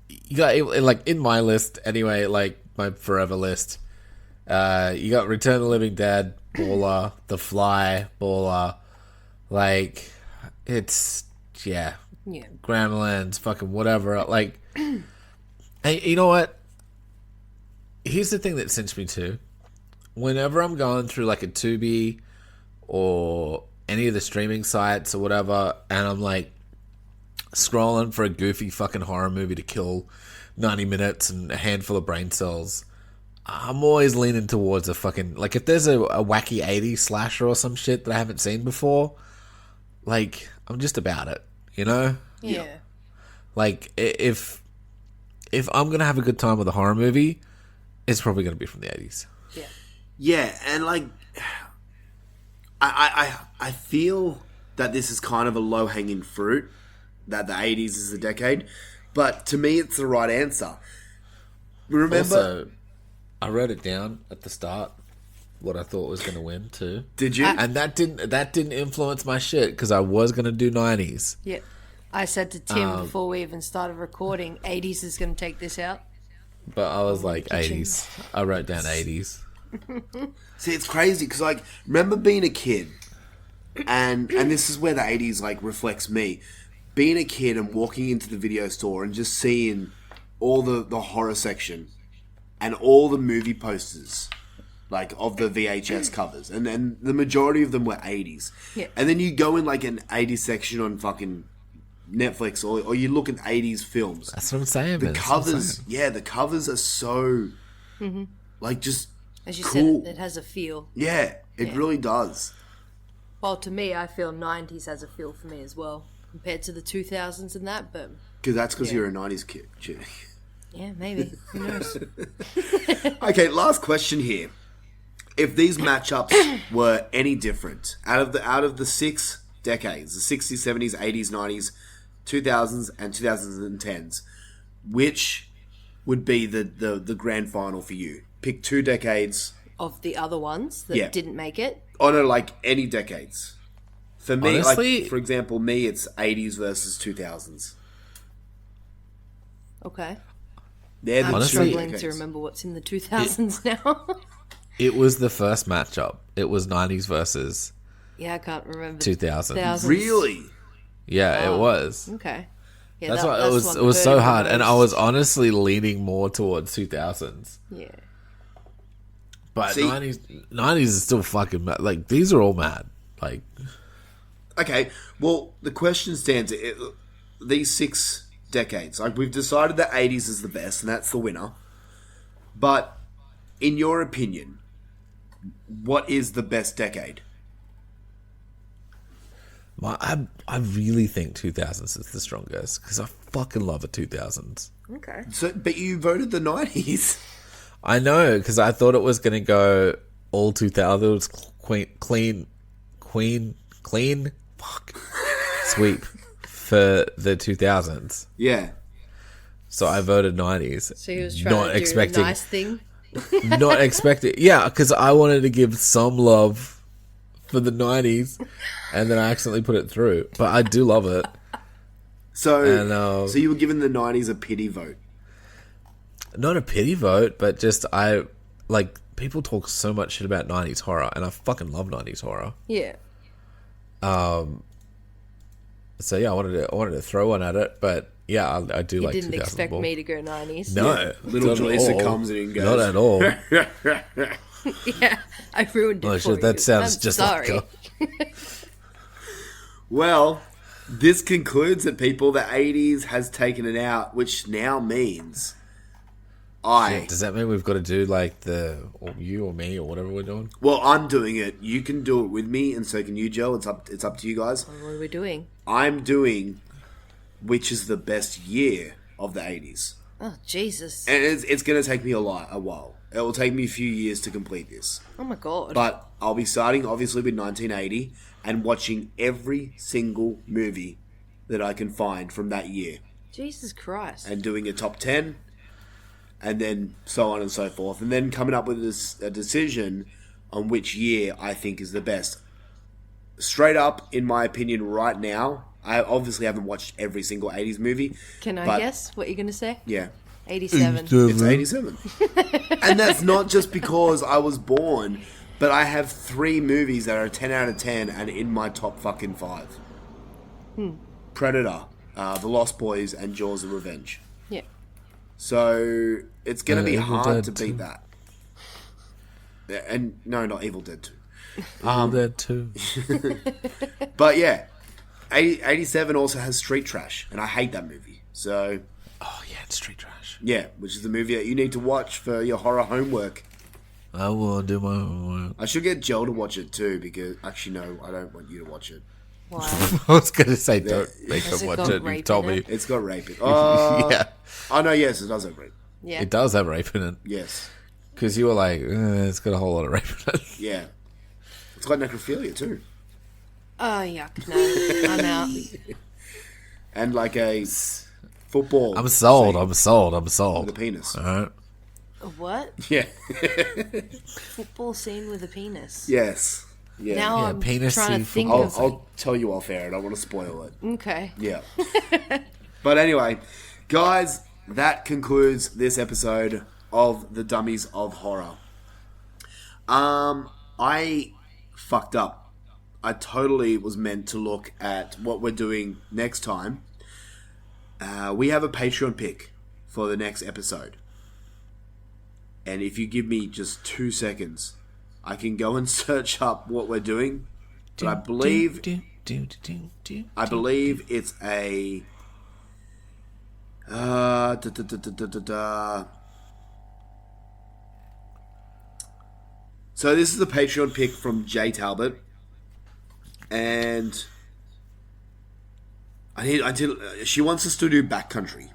you got, in my list anyway, my forever list, you got Return of the Living Dead, baller, The Fly, baller, it's, Gremlins, fucking whatever, hey, you know what? Here's the thing that cinched me too. Whenever I'm going through a Tubi or any of the streaming sites or whatever, and I'm like scrolling for a goofy fucking horror movie to kill 90 minutes and a handful of brain cells, I'm always leaning towards a fucking, like, if there's a wacky 80s slasher or some shit that I haven't seen before, like, I'm just about it, you know? Yeah. Like, if I'm gonna have a good time with a horror movie, it's probably gonna be from the 80s. Yeah. Yeah, and like, I feel that this is kind of a low-hanging fruit, that the 80s is the decade, but to me it's the right answer. Remember... Also, I wrote it down at the start, what I thought was going to win too. Did you? And that didn't influence my shit, because I was going to do 90s. Yeah. I said to Tim before we even started recording, 80s is going to take this out. But I was like, 80s. I wrote down 80s. See, it's crazy, because, like, remember being a kid, and this is where the 80s, like, reflects me. Being a kid and walking into the video store and just seeing all the horror section and all the movie posters, like, of the VHS covers. And then the majority of them were 80s. Yeah. And then you go in, like, an 80s section on fucking Netflix, or you look at 80s films. That's what I'm saying, The man. covers, the covers are so, like, just As you cool. said, it has a feel. Yeah, it really does. Well, to me, I feel 90s has a feel for me as well, compared to the 2000s and that, but... Because that's because you're a 90s kid. Yeah, maybe. Who knows? Okay, last question here. If these matchups were any different, out of the 6 decades, the 60s, 70s, 80s, 90s, 2000s, and 2010s, which would be the grand final for you? Pick 2 decades. Of the other ones that didn't make it? Oh, no, like any decades. For me, Honestly, like, for example, it's 80s versus 2000s. Okay. I'm struggling to remember what's in the 2000s now. It was the first matchup. It was 90s versus Yeah, I can't remember. 2000s. Really? Yeah, it was. Okay. Yeah, that's that- why that's it what was so hurt hard, the and I most. was honestly leaning more towards 2000s. Yeah. But See- 90s is still fucking mad. Like, these are all mad. Like, Okay, well, the question stands. These 6 decades, like, we've decided that 80s is the best, and that's the winner. But, in your opinion, what is the best decade? I really think 2000s is the strongest, because I fucking love the 2000s. Okay. So, but you voted the 90s. I know, because I thought it was going to go all 2000s, clean sweep for the 2000s. Yeah. So I voted 90s. So he was trying to do a nice thing? Not expecting. Yeah, because I wanted to give some love for the 90s, and then I accidentally put it through. But I do love it. So, so you were giving the 90s a pity vote? Not a pity vote, but just people talk so much shit about 90s horror, and I fucking love 90s horror. Yeah. So yeah, I wanted to throw one at it, but yeah, I do like 2000. You didn't expect me to go 90s. No. Yeah. Little Jalisa comes in and goes. Not at all. Yeah, I ruined it for you. That sounds I'm just sorry. like Well, this concludes that people, the 80s has taken it out, which now means Does that mean we've got to do or you or me or whatever we're doing? Well, I'm doing it. You can do it with me, and so can you, Joe. It's up to you guys. What are we doing? I'm doing which is the best year of the 80s. Oh, Jesus. And it's going to take me a while. It will take me a few years to complete this. Oh, my God. But I'll be starting, obviously, with 1980 and watching every single movie that I can find from that year. Jesus Christ. And doing a top 10, and then so on and so forth. And then coming up with a decision on which year I think is the best. Straight up, in my opinion, right now, I obviously haven't watched every single 80s movie. Can I guess what you're going to say? Yeah. 87. It's 87. And that's not just because I was born, but I have 3 movies that are 10 out of 10 and in my top fucking 5. Predator, The Lost Boys, and Jaws of Revenge. Yeah. So it's going to be Evil hard Dead to beat 2. that. And no, not Evil Dead 2. Dead too. But yeah, 87 also has Street Trash, and I hate that movie. So, oh yeah, it's Street Trash. Yeah, which is the movie that you need to watch for your horror homework. I will do my homework. I should get Joel to watch it too, because actually no, I don't want you to watch it. Why? I was going to say don't make him watch it. You told me. It's got rape in it. Oh, yeah. Oh no, yes, it does have rape. Yeah. It does have rape in it. Yes. Because you were like, it's got a whole lot of rape in it. Yeah. It's got necrophilia too. Oh, yuck. No, I'm out. And like a football. I'm sold. I'm sold. With a penis. All right. A what? Yeah. Football scene with a penis. Yes. Yeah. Now I'm trying to think of... I'll tell you off air. I don't want to spoil it. Okay. Yeah. But anyway, guys, that concludes this episode of the Dummies of Horror. I fucked up. I totally was meant to look at what we're doing next time. We have a Patreon pick for the next episode. And if you give me just 2 seconds, I can go and search up what we're doing. But I believe it's a... So this is a Patreon pick from Jay Talbot. And she wants us to do backcountry.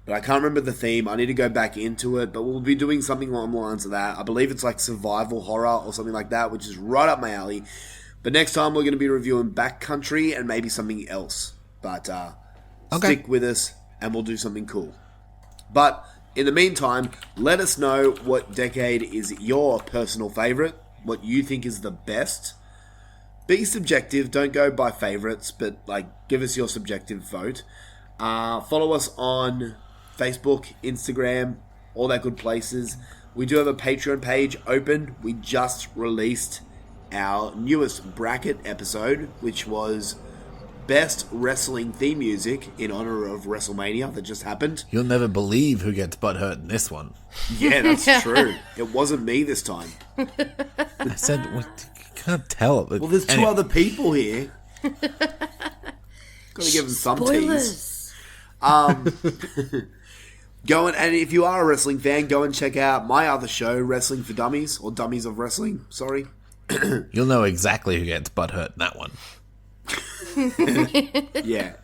But I can't remember the theme. I need to go back into it. But we'll be doing something along the lines of that. I believe it's like survival horror or something like that, which is right up my alley. But next time we're going to be reviewing backcountry and maybe something else. But stick with us and we'll do something cool. But in the meantime, let us know what decade is your personal favorite. What you think is the best. Be subjective. Don't go by favorites. But give us your subjective vote. Follow us on Facebook, Instagram, all that good places. We do have a Patreon page open. We just released our newest bracket episode, which was Best Wrestling Theme Music in honor of WrestleMania that just happened. You'll never believe who gets butthurt in this one. Yeah, that's true. It wasn't me this time. I said, you can't tell. Well, there's two other people here. Got to give them some tease. Go and if you are a wrestling fan, go and check out my other show, Wrestling for Dummies, or Dummies of Wrestling. Sorry. You'll know exactly who gets butthurt in that one. Yeah.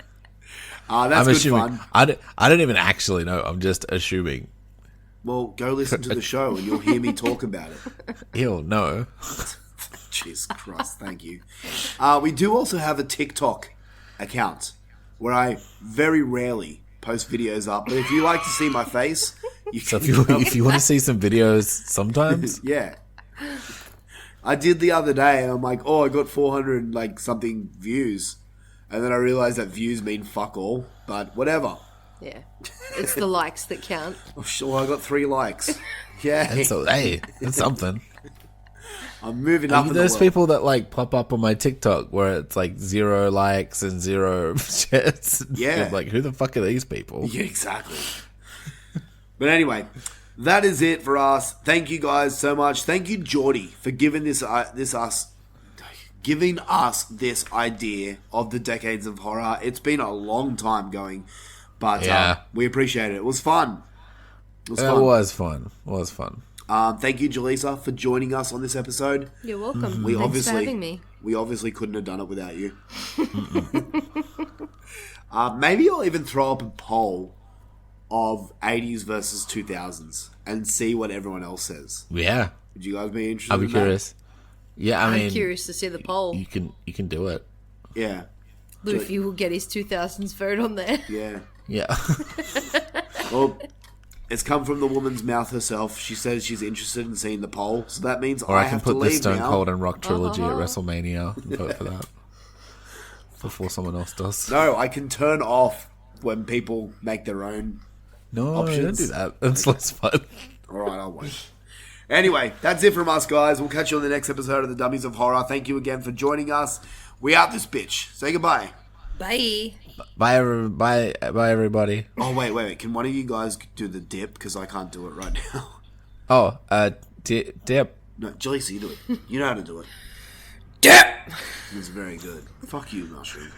That's I'm good assuming, fun. I don't even actually know. I'm just assuming. Well, go listen to the show and you'll hear me talk about it. Ew, no. Jesus Christ, thank you. We do also have a TikTok account where I very rarely post videos up, but if you like to see my face, you So can if you want to see some videos sometimes, yeah. I did the other day and I'm like, oh, I got 400 something views. And then I realized that views mean fuck all, but whatever. Yeah. It's the likes that count. Oh, sure, I got 3 likes. Yeah. That's something. I'm moving up in the There's world. people that pop up on my TikTok where it's 0 likes and 0 shares. Yeah. I'm like, who the fuck are these people? Yeah, exactly. But anyway, that is it for us. Thank you guys so much. Thank you, Geordie, for giving giving us this idea of the decades of horror. It's been a long time going, but we appreciate it. It was fun. It was fun. Thank you, Jaleesa, for joining us on this episode. You're welcome. Thanks for having me. We obviously couldn't have done it without you. Maybe I'll even throw up a poll of 80s versus 2000s and see what everyone else says. Yeah. Would you guys be interested? I'll be curious. Yeah, I'm curious to see the poll. You can do it. Yeah. Luffy will get his 2000s vote on there. Yeah. Yeah. Well, it's come from the woman's mouth herself. She says she's interested in seeing the poll, so that means Or I can have to put the leave Stone now. Cold and Rock trilogy at WrestleMania and vote for that before someone else does. No, I can turn off when people make their own options. Don't do that. It's less fun. All right, I won't. Anyway, that's it from us, guys. We'll catch you on the next episode of the Dummies of Horror. Thank you again for joining us. We out this bitch. Say goodbye. Bye. Bye, everybody. Oh, wait. Can one of you guys do the dip? Because I can't do it right now. Oh, dip. No, Jaleesa, you do it. You know how to do it. Yeah! It's very good. Fuck you, Mushroom.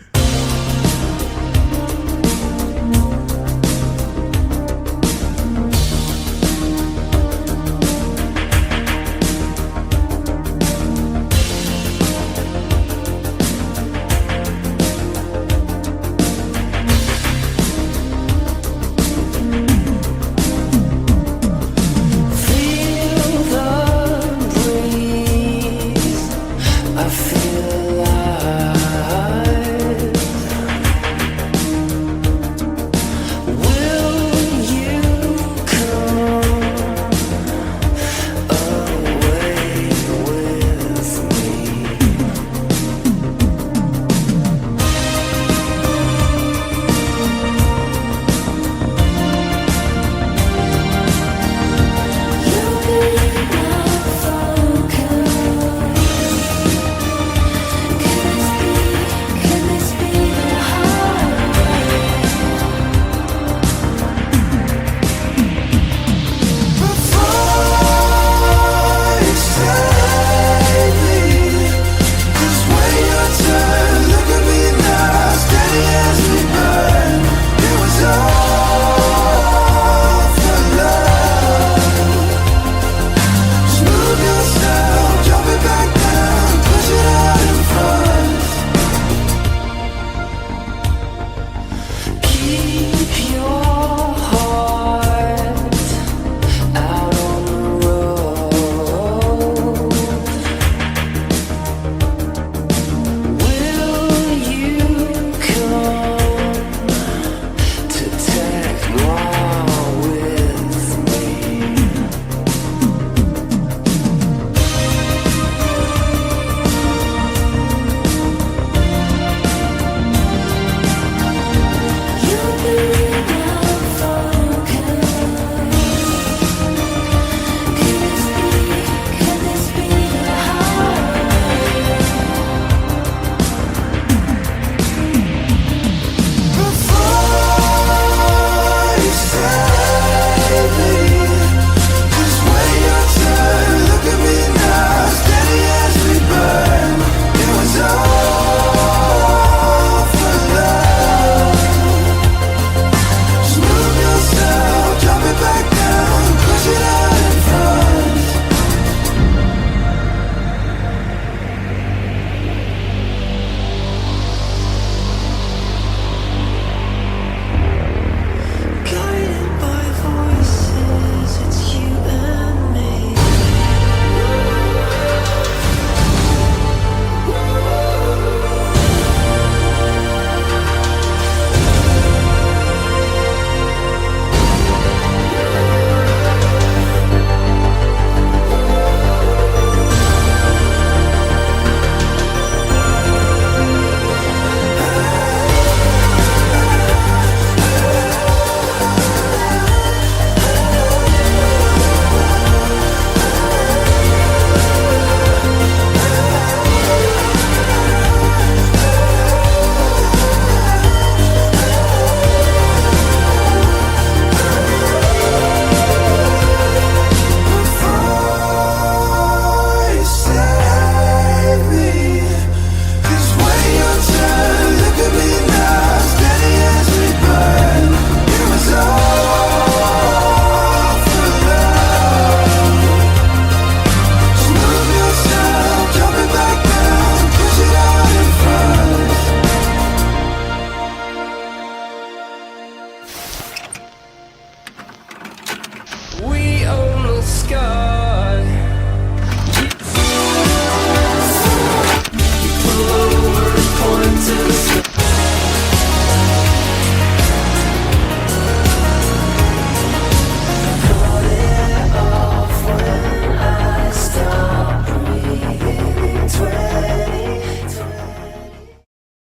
We own the sky.